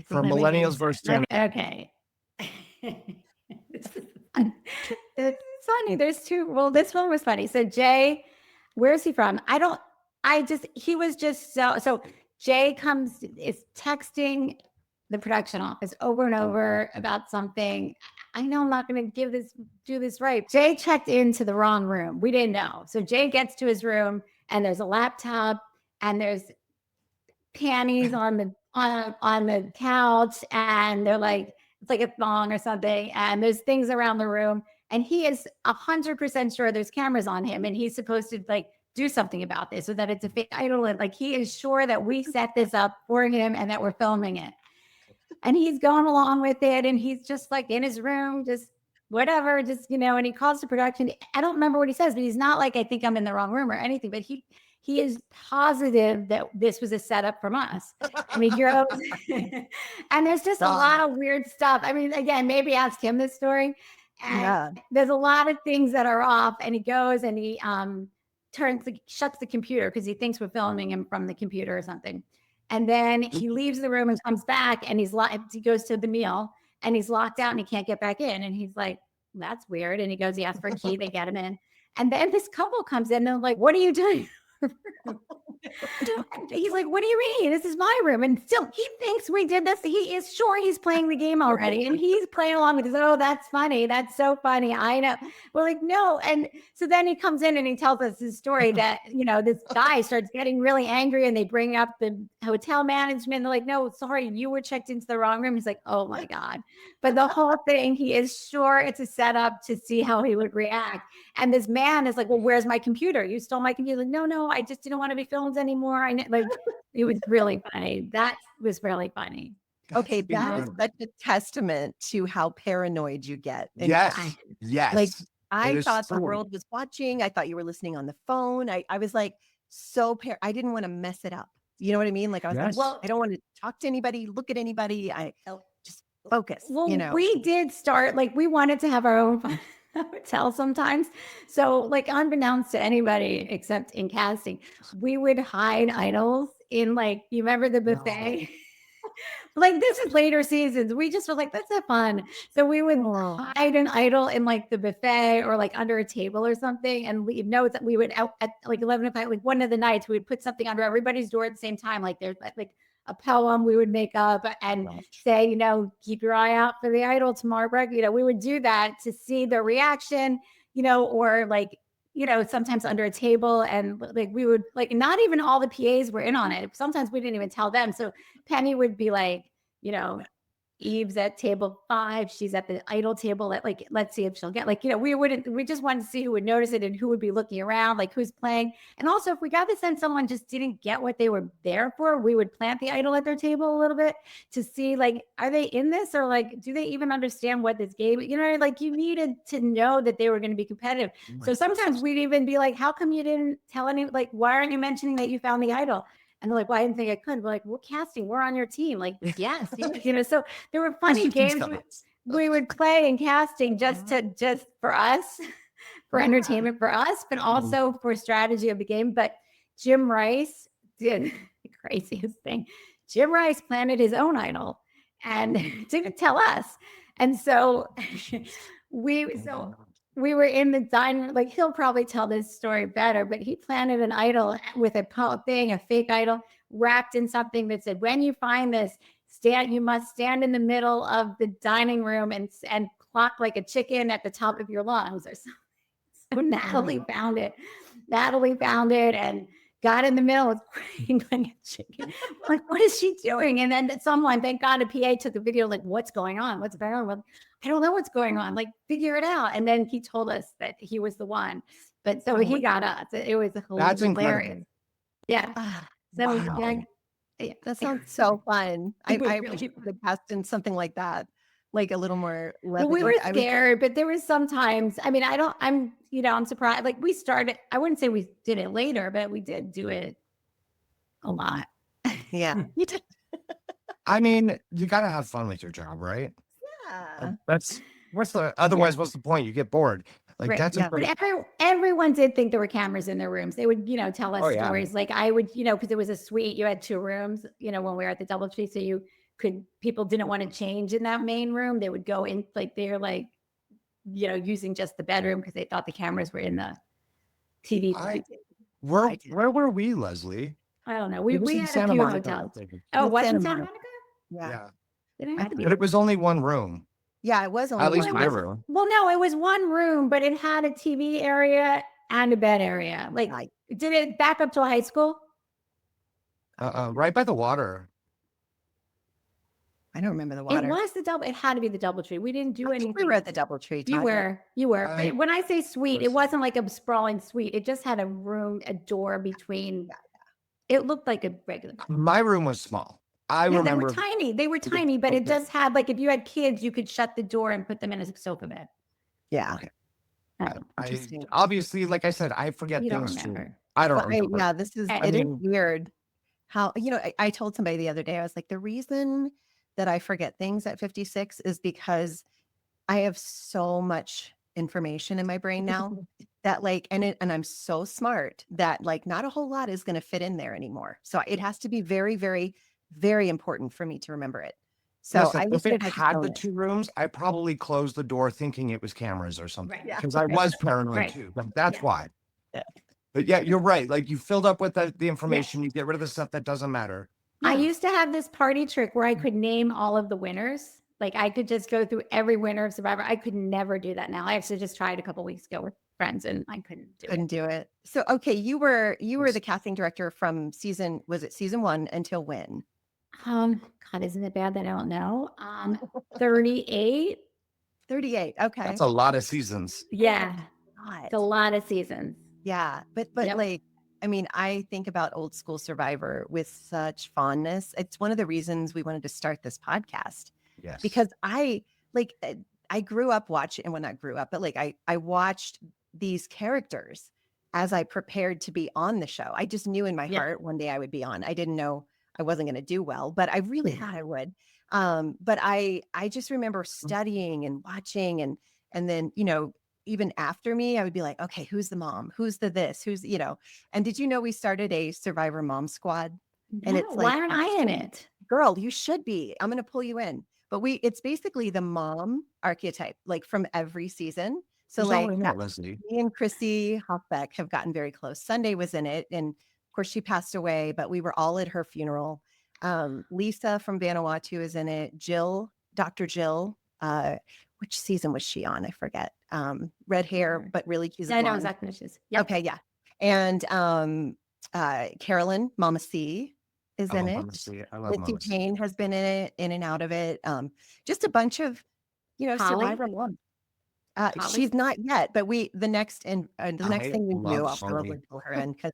from Millennials versus Gen. Okay. It's funny. There's two. Well, this one was funny. So Jay, where's he from? He was just so Jay is texting the production office over and over about something. I know I'm not going to do this right. Jay checked into the wrong room. We didn't know. So Jay gets to his room and there's a laptop and there's panties on the couch and they're like, it's like a thong or something. And there's things around the room and he is 100% sure there's cameras on him and he's supposed to like do something about this so that it's a fake idol. And like, he is sure that we set this up for him and that we're filming it. And he's going along with it. And he's just like in his room, just whatever, just, you know, and he calls the production. I don't remember what he says, but he's not like, I think I'm in the wrong room or anything, but he is positive that this was a setup from us. I mean, and there's just a lot of weird stuff. I mean, again, maybe ask him this story. And there's a lot of things that are off and he goes and he shuts the computer because he thinks we're filming him from the computer or something. And then he leaves the room and comes back and he goes to the meal and he's locked out and he can't get back in. And he's like, that's weird. And he asks for a key, they get him in. And then this couple comes in and they're like, what are you doing? He's like, what do you mean? This is my room. And still, he thinks we did this. He is sure he's playing the game already. And he's playing along with this. Oh, that's funny. That's so funny. I know. We're like, no. And so then he comes in and he tells us his story that, you know, this guy starts getting really angry and they bring up the hotel management. They're like, no, sorry, you were checked into the wrong room. He's like, oh my God. But the whole thing, he is sure it's a setup to see how he would react. And this man is like, well, where's my computer? You stole my computer. Like, no, I just didn't want to be filmed anymore. It was really funny. That was really funny. Okay, That's that is incredible. such a testament to how paranoid you get in Yes, casting. Like, yes. It I is thought the so world was watching. I thought you were listening on the phone. I was like so I didn't want to mess it up. You know what I mean? Like I was like, yes. Well, I don't want to talk to anybody, look at anybody. I oh, just focus, well, you know. we did start like we wanted to have our own hotel sometimes. So, like, unbeknownst to anybody except in casting, we would hide idols in like you remember the buffet. Like this is later seasons. We just were like, let's have fun. So we would Oh, hide an idol in like the buffet or like under a table or something and leave notes that we would out at like 11 o'clock, like one of the nights, we would put something under everybody's door at the same time. Like there's like a poem we would make up and say, you know, keep your eye out for the idol tomorrow. You know, we would do that to see the reaction, you know, or like, you know, sometimes under a table and like we would like not even all the PAs were in on it. Sometimes we didn't even tell them. So Penny would be like, you know, Eve's at table 5. She's at the idol table at like, let's see if she'll get like, you know, we just wanted to see who would notice it and who would be looking around, like who's playing. And also if we got the sense someone just didn't get what they were there for, we would plant the idol at their table a little bit to see like, are they in this or like, do they even understand what this game, you know, like you needed to know that they were going to be competitive. So sometimes we'd even be like, how come you didn't tell any, like, why aren't you mentioning that you found the idol? And they're like, well, I didn't think I could. We're like, we're casting. We're on your team. Like, yes, you know. So there were funny games we would play in casting just for us, for entertainment for us, but also for strategy of the game. But Jim Rice did the craziest thing. Jim Rice planted his own idol and didn't tell us. And so we were in the diner, like he'll probably tell this story better, but he planted an idol with a fake idol wrapped in something that said, when you find this, you must stand in the middle of the dining room and clock like a chicken at the top of your lungs or something. So Natalie found it and got in the middle of like a chicken. Like, what is she doing? And then someone, thank God, a PA took a video, like, what's going on? What's going on? Well, I don't know what's going on. Like, figure it out. And then he told us that he was the one. But so he got us. It was That's hilarious. incredible. Yeah. So Wow. yeah, that sounds so fun. It was I really wish the cast in something like that, like a little more well, we levity. were scared, but there was sometimes, I mean, I'm surprised. Like we started, I wouldn't say we did it later, but we did do it a lot. Yeah. You did. I mean, you got to have fun with your job, right? Yeah. That's otherwise, what's the point? You get bored. Like Right. that's Yeah. But incredible. everyone did think there were cameras in their rooms. They would, you know, tell us Oh, yeah. stories. Like I would, you know, because it was a suite, you had 2 rooms, you know, when we were at the DoubleTree. So people didn't want to change in that main room. They would go in, like they're like, you know, using just the bedroom because they thought the cameras were in the TV. Where were we, Leslie? I don't know. It was We in had a Santa few Monica, I hotels. think. Oh, It's was Santa in Santa Monica. Monica? Yeah. Yeah. Then it had to be. But it was only one room. Yeah, it was only At least one my room. room. Well, no, it was one room, but it had a TV area and a bed area. Like, Right. did it back up to a high school? Right by the water. I don't remember the water. It had to be the DoubleTree. We didn't do I think anything. we were at the DoubleTree. You Todd. were. I- But when I say suite, it Listen. wasn't like a sprawling suite. It just had a room, a door between. It looked like a regular. My room was small. I Yeah, remember. they were tiny. They were tiny, but it just had like if you had kids, you could shut the door and put them in a sofa bed. Yeah. Okay. I- Interesting. Obviously, like I said, I forget You don't things too. remember. I don't Well, remember. yeah, this is I it is mean- weird how, you know, I told somebody the other day, I was like, the reason that I forget things at 56 is because I have so much information in my brain now that like, and I'm so smart that like not a whole lot is going to fit in there anymore. So it has to be very, very, very important for me to remember it. So Listen, I wish if it I had the known it. 2 rooms, I probably closed the door thinking it was cameras or something. Right. Yeah. Because I was paranoid Right. too. But that's Yeah. why. Yeah. But yeah, you're right. Like you filled up with the information, you get rid of the stuff that doesn't matter. I used to have this party trick where I could name all of the winners. Like I could just go through every winner of Survivor. I could never do that now. I actually just tried a couple weeks ago with friends and I couldn't do it. So okay, you were the casting director from season 1 until when? God, isn't it bad that I don't know? 38. 38. Okay. That's a lot of seasons. Yeah. God. It's a lot of seasons. Yeah. But Yep. like I mean, I think about old school Survivor with such fondness. It's one of the reasons we wanted to start this podcast Yes. because I grew up watching, and well, not grew up, but like I watched these characters as I prepared to be on the show. I just knew in my Yeah. heart one day I would be on. I didn't know I wasn't going to do well, but I really thought I would. But I just remember studying and watching, and then, you know, even after me, I would be like, okay, who's the mom? Who's the this? Who's, you know, and did you know we started a Survivor Mom Squad? And No, it's why like, aren't I in it? girl, you should be. I'm going to pull you in. But it's basically the mom archetype, like from every season. So There's like always that, Leslie. me and Chrissy Hoffbeck have gotten very close. Sunday was in it. And of course she passed away, but we were all at her funeral. Lisa from Vanuatu is in it. Jill, Dr. Jill, which season was she on? I forget. Red hair, but really she's a I know blonde. exactly what she's. Yep. Okay, yeah. And Carolyn, Mama C is in it. Mama C. I love Missy Mama C. Payne has been in it, in and out of it. Just a bunch of, you know, Holly? Survivor mom. Holly? She's not yet, but the next thing we do, I'll love probably Holly. pull her in because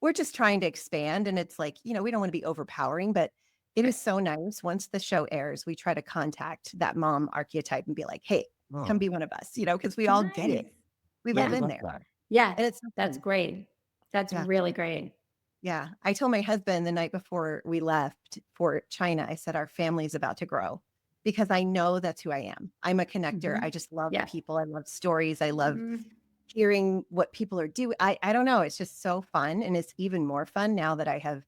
we're just trying to expand. And it's like, you know, we don't want to be overpowering, but it is so nice. Once the show airs, we try to contact that mom archetype and be like, hey, come be one of us, you know, because we all get it. Nice. We Yeah. live in love there. that. Yeah, And it's so that's fun. great. That's Yeah. really great. Yeah. I told my husband the night before we left for China, I said, our family's about to grow because I know that's who I am. I'm a connector. Mhm. I just love Yeah. people. I love stories. I love Mhm. hearing what people are doing. I don't know. It's just so fun. And it's even more fun now that I have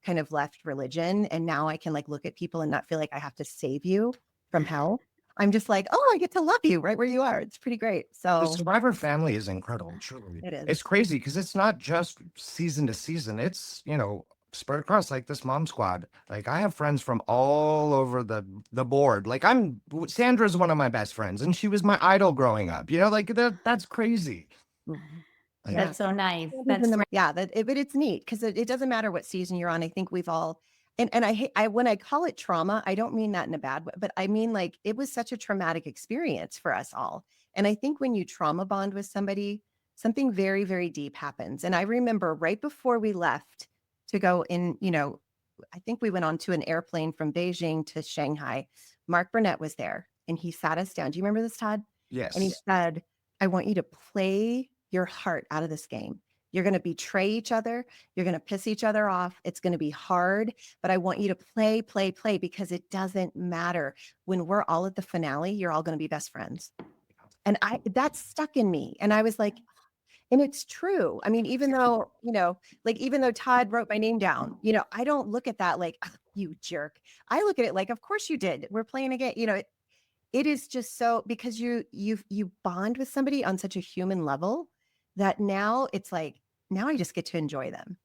kind of left religion. And now I can like look at people and not feel like I have to save you from hell. I'm just like, oh, I get to love you right where you are. It's pretty great. The So Survivor family is incredible, truly. it is. It's crazy because it's not just season to season. It's, you know, spread across like this mom squad. Like I have friends from all over the board. Like Sandra's one of my best friends and she was my idol growing up. You know, like that's crazy. Like, Yeah. That's so nice. Even That's the- yeah, but it's neat because it doesn't matter what season you're on. I think we've all, and when I call it trauma, I don't mean that in a bad way, but I mean like it was such a traumatic experience for us all. And I think when you trauma bond with somebody, something very, very deep happens. And I remember right before we left to go in, you know, I think we went on to an airplane from Beijing to Shanghai. Mark Burnett was there and he sat us down. Do you remember this, Todd? yes. And he said, I want you to play your heart out of this game. You're going to betray each other. You're going to piss each other off. It's going to be hard, but I want you to play because it doesn't matter. When we're all at the finale, you're all going to be best friends. And that stuck in me. And I was like, and it's true. I mean, even though, you know, like, even though Todd wrote my name down, you know, I don't look at that like, "Ugh, you jerk." I look at it like, of course you did. We're playing a game, you know, it is just so because you bond with somebody on such a human level that now it's like, now I just get to enjoy them.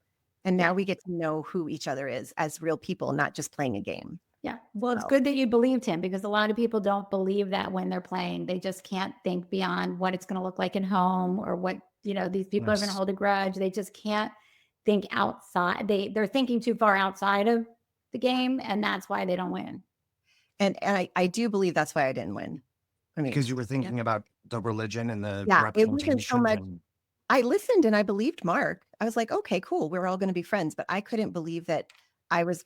And now we get to know who each other is as real people, not just playing a game. Yeah. Well, it's So- good that you believed him because a lot of people don't believe that when they're playing. They just can't think beyond what it's going to look like at home or what, you know, these people are going to Yes. hold a grudge. They just can't think outside. They're thinking too far outside of the game, and that's why they don't win. And I do believe that's why I didn't win. I mean, Because you were thinking about the religion and the Yeah, it wasn't so representation. much- and- I listened and I believed Mark. I was like, okay, cool. We're all going to be friends. But I couldn't believe that I was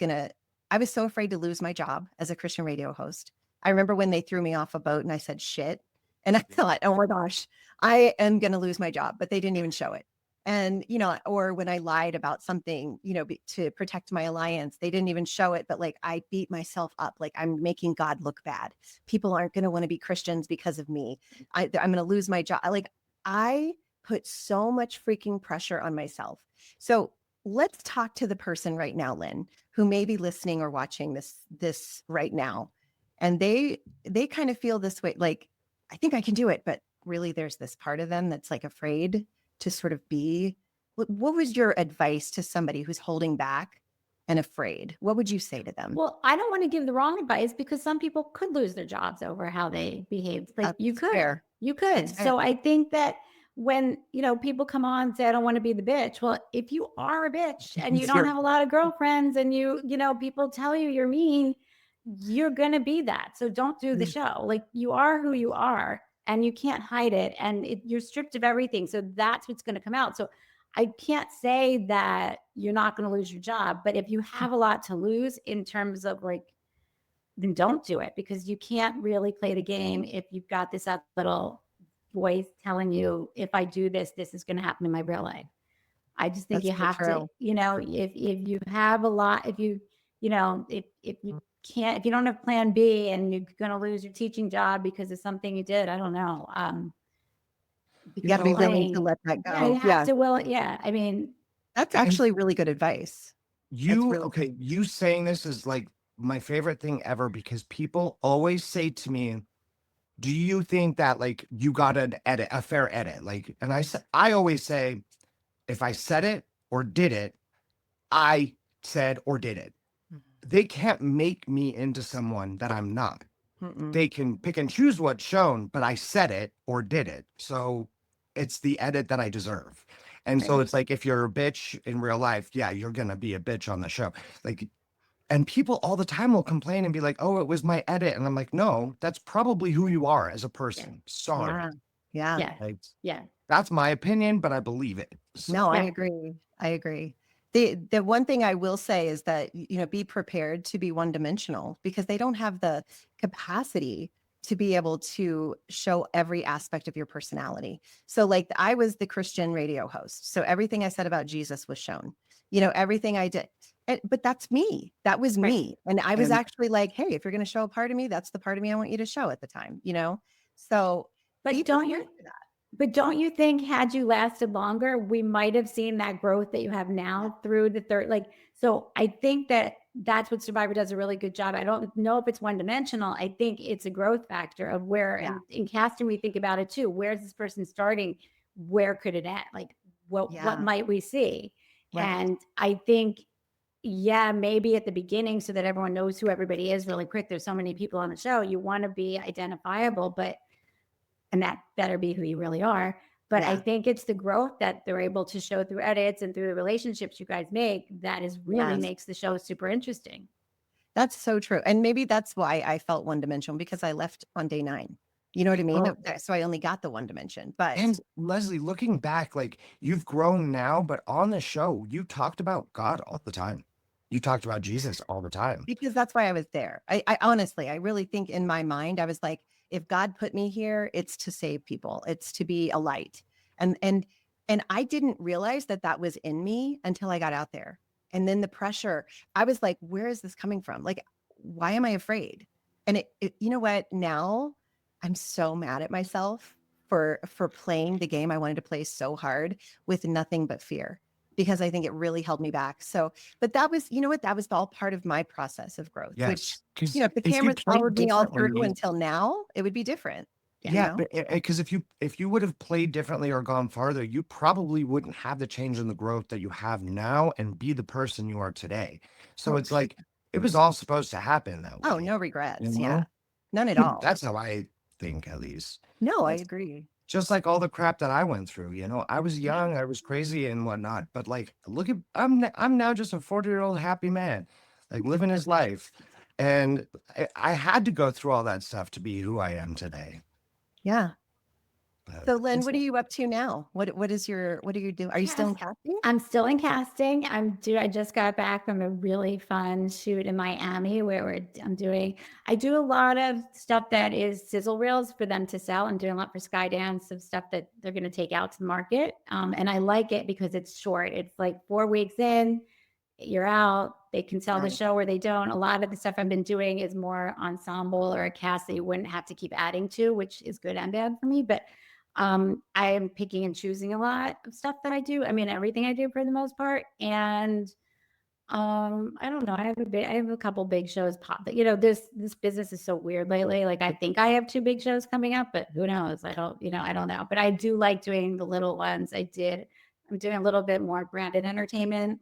so afraid to lose my job as a Christian radio host. I remember when they threw me off a boat and I said, shit. And I thought, oh my gosh, I am going to lose my job, but they didn't even show it. And, you know, or when I lied about something, you know, to protect my alliance, they didn't even show it. But like, I beat myself up. Like I'm making God look bad. People aren't going to want to be Christians because of me. I'm going to lose my job. Like I put so much freaking pressure on myself. So let's talk to the person right now, Lynn, who may be listening or watching this right now. And they kind of feel this way, like, I think I can do it. But really there's this part of them that's like afraid to sort of be. What was your advice to somebody who's holding back and afraid? What would you say to them? Well, I don't want to give the wrong advice because some people could lose their jobs over how they behaved. Like you That's could, fair. you could. That's fair. So I think that when, you know, people come on and say, I don't want to be the bitch. Well, if you are a bitch and you don't You're- have a lot of girlfriends and you know, people tell you you're mean, you're going to be that. So don't do the show. Like you are who you are and you can't hide it. And you're stripped of everything. So that's what's going to come out. So I can't say that you're not going to lose your job, but if you have a lot to lose in terms of like, then don't do it, because you can't really play the game if you've got this little voice telling you, if I do this, this is going to happen in my real life. I just think That's you so have to, true. if you have a lot, if you can't, if you don't have plan B and you're going to lose your teaching job because of something you did, I don't know. You got to be willing to playing, let that yeah, you go. have to will. Yeah. I mean, That's And actually really good advice. okay, you saying this is like my favorite thing ever, because people always say to me, do you think that like you got an edit, a fair edit? Like, and I always say, if I said it or did it, I said or did it. They can't make me into someone that I'm not. Mm-mm. They can pick and choose what's shown, but I said it or did it. So it's the edit that I deserve. And so it's like, if you're a bitch in real life, yeah, you're going to be a bitch on the show. Like, and people all the time will complain and be like, oh, it was my edit. And I'm like, no, that's probably who you are as a person. Sorry. Yeah. yeah, Like, yeah. that's my opinion, but I believe it. So, No, I Yeah. agree. I agree. The one thing I will say is that, be prepared to be one dimensional, because they don't have the capacity to be able to show every aspect of your personality. So like I was the Christian radio host. So everything I said about Jesus was shown, everything I did. But that's me. That was Right. me. And I was And- actually like, hey, if you're going to show a part of me, that's the part of me I want you to show at the time, So But be don't prepared you, for that. but don't you think, had you lasted longer, we might have seen that growth that you have now through the third, so I think that's what Survivor does a really good job. I don't know if it's one dimensional. I think it's a growth factor of where, Yeah. and in casting, we think about it too. Where's this person starting? Where could it end? Like what Yeah. might we see? Right. And I think, yeah, maybe at the beginning, so that everyone knows who everybody is really quick. There's so many people on the show. You want to be identifiable, and that better be who you really are. But I Yeah. think it's the growth that they're able to show through edits and through the relationships you guys make that is really Yes. makes the show super interesting. That's so true. And maybe that's why I felt one dimensional, because I left on day 9. You know what I mean? Well- So I only got the one dimension. But And Leslie, looking back, like you've grown now, but on the show, you talked about God all the time. You talked about Jesus all the time. because that's why I was there. I honestly, I really think in my mind, I was like, if God put me here, it's to save people. It's to be a light. And I didn't realize that that was in me until I got out there. And then the pressure, I was like, where is this coming from? Like, why am I afraid? And you know what? Now I'm so mad at myself for playing the game I wanted to play so hard with nothing but fear, because I think it really held me back. So, but that was, that was all part of my process of growth, which, Yes. if the If you cameras played followed me all differently- through until now, it would be different. Yeah, but because if you would have played differently or gone farther, you probably wouldn't have the change in the growth that you have now and be the person you are today. So it's like it was all supposed to happen that way. Oh, no regrets. you Yeah. know? None at all. That's how I think, at least. No, I That's agree. just like all the crap that I went through. I was young, I was crazy and whatnot, but like, look at I'm now just a 40-year-old happy man, like living his life, and I had to go through all that stuff to be who I am today. Yeah. But So Lynn, what are you up to now? What are you doing? Are you still in casting? I'm still in casting. I just got back from a really fun shoot in Miami where I do a lot of stuff that is sizzle reels for them to sell. I'm doing a lot for Skydance of stuff that they're going to take out to the market. And I like it because it's short. It's like 4 weeks in, you're out. They can sell the Nice. show or they don't. A lot of the stuff I've been doing is more ensemble or a cast that you wouldn't have to keep adding to, which is good and bad for me. But I am picking and choosing a lot of stuff that I do. I mean, everything I do for the most part. And I don't know. I have a couple big shows pop. This business is so weird lately. Like I think I have 2 big shows coming up, but who knows? I don't know. But I do like doing the little ones. I'm doing a little bit more branded entertainment,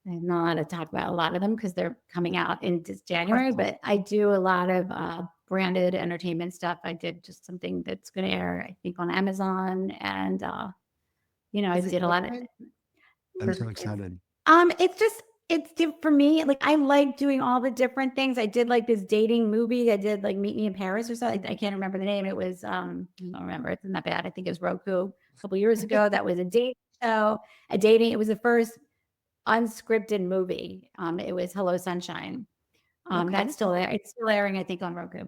I'm not allowed to talk about a lot of them because they're coming out in January, but I do a lot of branded entertainment stuff. I did just something that's going to air, I think, on Amazon, and I did a lot of. I'm so excited. It's for me. Like I like doing all the different things. I did like this dating movie. I did like Meet Me in Paris or something. I can't remember the name. It was I don't remember. It's not bad. I think it was Roku a couple years ago. That was a date show, a dating. It was the first unscripted movie. It was Hello Sunshine. Okay. That's still there. It's still airing, I think, on Roku.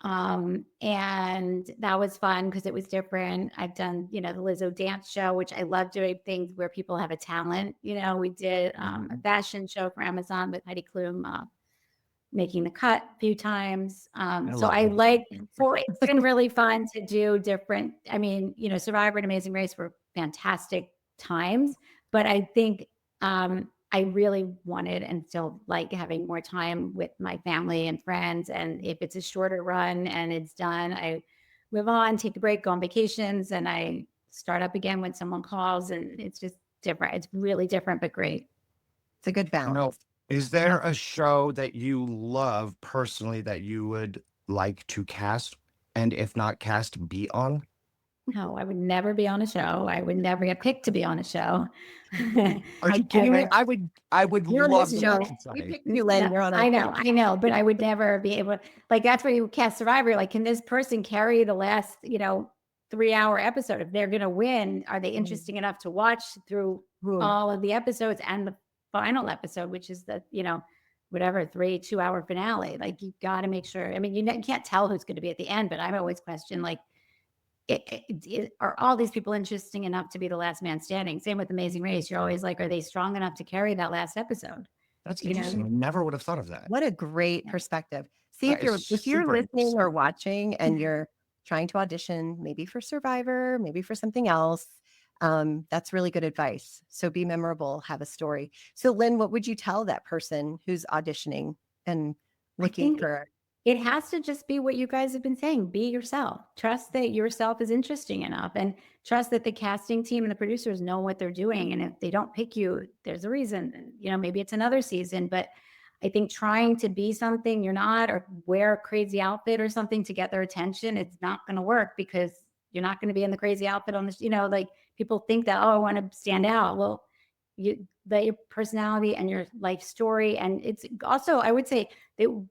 And that was fun because it was different. I've done, the Lizzo dance show, which I love doing things where people have a talent. We did a fashion show for Amazon with Heidi Klum, making the cut a few times. So I it's been really fun to do different. I mean, Survivor and Amazing Race were fantastic times, but I think I really wanted and still like having more time with my family and friends. And if it's a shorter run and it's done, I move on, take a break, go on vacations, and I start up again when someone calls. And it's just different. It's really different, but great. It's a good balance. Is there a show that you love personally that you would like to cast, and if not cast, be on? No, I would never be on a show. I would never get picked to be on a show. Are you kidding me? I would You're on love this to show. watch We it. picked you, Lynne. You're on our I know, but I would never be able. Like that's where you cast Survivor. Like, can this person carry the last, 3-hour episode? If they're gonna win, are they interesting enough to watch through all of the episodes and the final episode, which is the, whatever 2-hour finale? Like you got to make sure. I mean, you can't tell who's going to be at the end, but I'm always question like. Are all these people interesting enough to be the last man standing? Same with Amazing Race. You're always like, are they strong enough to carry that last episode? That's interesting. I never would have thought of that. What a great perspective. See, That if you're super listening or watching and you're trying to audition, maybe for Survivor, maybe for something else, that's really good advice. So be memorable, have a story. So Lynne, what would you tell that person who's auditioning and looking for? It has to just be what you guys have been saying. Be yourself. Trust that yourself is interesting enough, and trust that the casting team and the producers know what they're doing. And if they don't pick you, there's a reason. Maybe it's another season. But I think trying to be something you're not, or wear a crazy outfit or something to get their attention, it's not going to work because you're not going to be in the crazy outfit on the. Like people think that, oh, I want to stand out. Well, you let your personality and your life story, and it's also, I would say that.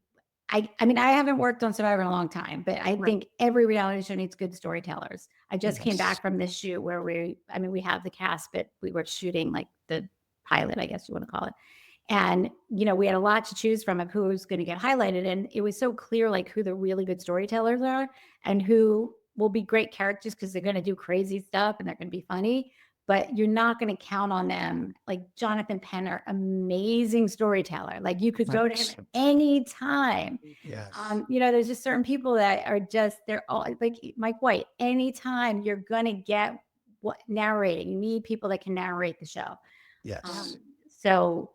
I mean, I haven't worked on Survivor in a long time, but I think every reality show needs good storytellers. I just came back from this shoot where we have the cast, but we were shooting like the pilot, I guess you want to call it. And, we had a lot to choose from of who was going to get highlighted. And it was so clear, like who the really good storytellers are and who will be great characters because they're going to do crazy stuff and they're going to be funny. But you're not going to count on them. Like Jonathan Penner, amazing storyteller. Like you could go to him at any time. Yes. There's just certain people that are just, they're all like Mike White. Anytime you're going to get what narrating, you need people that can narrate the show. Yes. So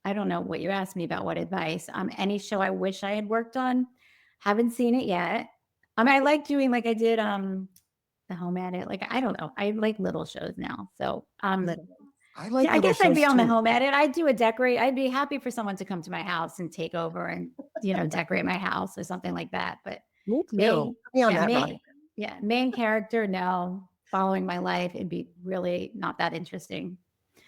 I don't know what you asked me about, what advice. Any show I wish I had worked on, haven't seen it yet. I like doing like I did, the Home Edit. Like, I don't know. I like little shows now. So, I guess I'd be on the Home Edit. I'd do a decorate. I'd be happy for someone to come to my house and take over and, decorate my house or something like that. But Me too. main character, no. Following my life, it'd be really not that interesting.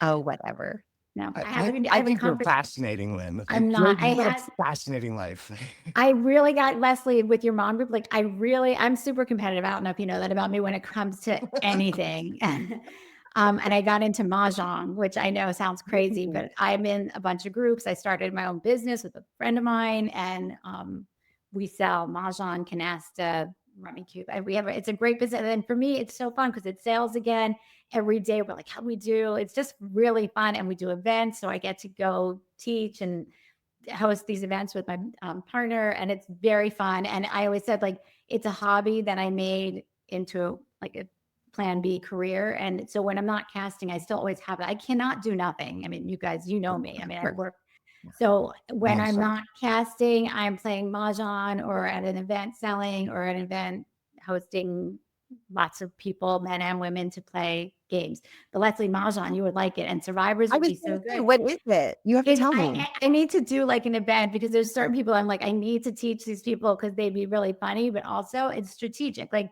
Oh, whatever. No, I think you're fascinating, Lynne. I'm not. You have a fascinating life. I really got Leslie with your mom group. Like I'm super competitive. I don't know if you know that about me when it comes to anything. And I got into Mahjong, which I know sounds crazy, but I'm in a bunch of groups. I started my own business with a friend of mine, and we sell Mahjong, canasta, rummy cube. It's a great business. And for me, it's so fun because it's sales again. Every day we're like, how do we do? It's just really fun. And we do events. So I get to go teach and host these events with my partner. And it's very fun. And I always said, like, it's a hobby that I made into like a plan B career. And so when I'm not casting, I still always have it. I cannot do nothing. I mean, you guys, know me. I mean, I work. So when I'm not casting, I'm playing Mahjong or at an event selling or an event hosting lots of people, men and women, to play games. But Leslie, Mahjong, you would like it. And Survivors would be so good. What is it? You have to tell me. I need to do like an event because there's certain people I'm like, I need to teach these people because they'd be really funny, but also it's strategic. Like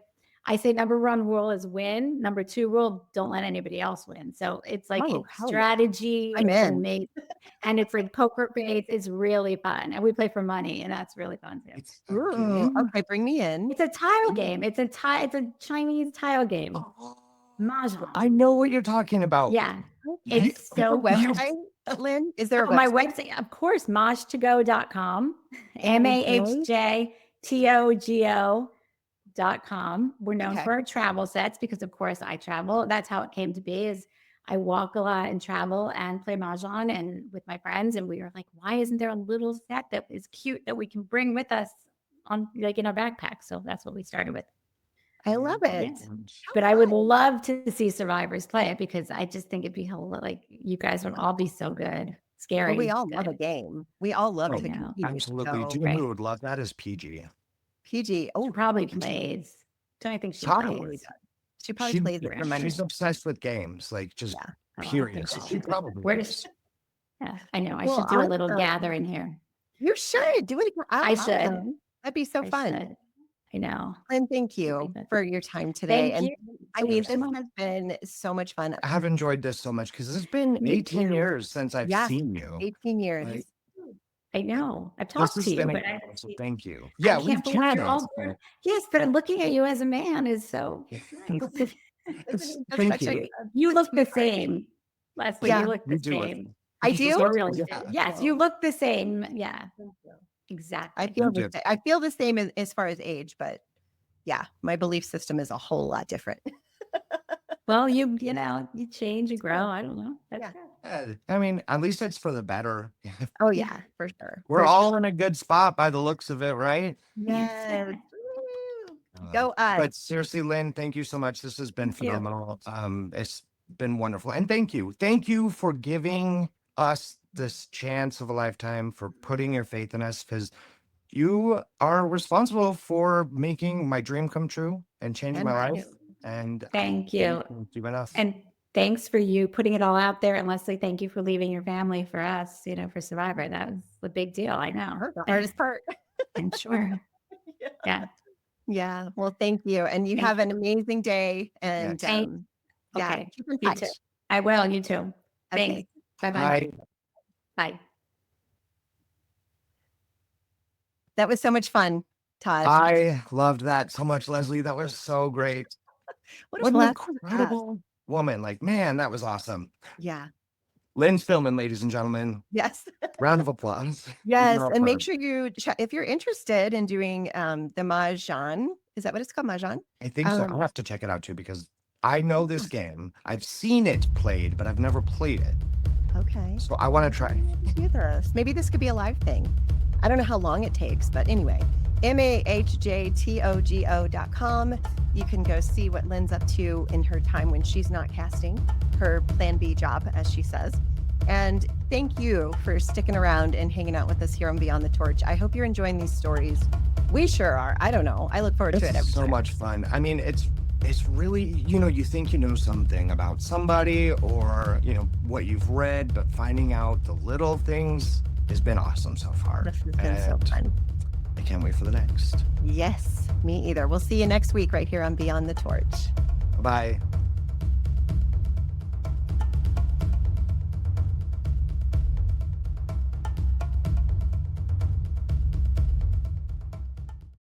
I say, number one rule is win. Number two rule, don't let anybody else win. So it's like strategy. I'm in. And it's like poker face. It's really fun. And we play for money, and that's really fun too. Okay, bring me in. It's a tile game. It's a Chinese tile game. Oh, Mahjong. I know what you're talking about. Yeah. Okay. It's so website, Lynn? Is there a Oh, my website? website, of course, mahjtogo.com, Okay. mahjtogo.com. We're known Okay. for our travel sets because, of course, I travel. That's how it came to be. Is I walk a lot and travel and play mahjong and with my friends, and we were like, why isn't there a little set that is cute that we can bring with us on like in our backpack? So that's what we started with. I love it. Yeah. But I would love to see survivors play it because I just think it'd be like you guys would all be so good. Scary. Well, we all love a good. game. We all love Oh, to know. compete. Absolutely. So, Do you know Right. who would love that is PG. PG. She Oh, probably plays. Don't I think she Totally plays? she probably plays it for money. She's obsessed with games, like just Yeah. Oh, I period. think So so. she probably Where is. does Yeah, I know. I Well, should do a little awesome. gathering here. You should do it again. I should. Come. That'd be so I fun. should. I know. And thank Should you be good. for your time today. Thank And you. I Thank mean, you this so much. has been so much fun. I have enjoyed this so much because it's been Me 18 too. years since I've Yes, seen you. 18 years. Like, I know. I've this talked has to you, been but I incredible, so thank you. I Yeah, we've can't believe you're chatted. all Yes, but looking at you as a man is so nice. Thank you. You look the same. Leslie, Yeah. you look You the do look- same. I do. You really do. Yeah. Yes, you look the same. Yeah. Exactly. I feel You the do. same. I feel the same as far as age, but yeah, my belief system is a whole lot different. Well, you change, you grow. I don't know. That's Yeah. good. I mean, at least it's for the better. Oh yeah, for sure. We're For all in a good spot by the looks of it, right? Yes. Woo. Go us. But seriously, Lynn, thank you so much. This has been Thank you. phenomenal. It's been wonderful. And thank you for giving us this chance of a lifetime, for putting your faith in us, because you are responsible for making my dream come true and changing And my mine. life. And Thank you. thank you enough. And thanks for you putting it all out there. And Leslie, thank you for leaving your family for us, for Survivor. That was a big deal. I know. The hardest part. I'm sure. Yeah. Yeah. Well, thank you. And you Thank have an amazing day. And Thank- yeah, Okay. keep in You touch. too. I will. You too. Okay. Thanks. Bye-bye. Bye. Bye. That was so much fun, Todd. I loved that so much, Leslie. That was so great. What What a an blast. incredible woman. Like, man, that was awesome. Yeah. Lynne Spillman, ladies and gentlemen. Yes. Round of applause. Yes. Love And make her. sure you check if you're interested in doing the Mahjong. Is that what it's called? Mahjong? I think so. I'll have to check it out too because I know this game. I've seen it played, but I've never played it. Okay. So I want to try. Maybe this could be a live thing. I don't know how long it takes, but anyway, mahjtogo.com. You can go see what Lynn's up to in her time when she's not casting, her plan B job, as she says. And thank you for sticking around and hanging out with us here on Beyond the Torch. I hope you're enjoying these stories. We sure are. I don't know. I look forward to This it every is so time. much fun. I mean, it's really, you think you know something about somebody or, what you've read, but finding out the little things has been awesome so far. This has been so And fun. I can't wait for the next. Yes, me either. We'll see you next week right here on Beyond the Torch. Bye-bye.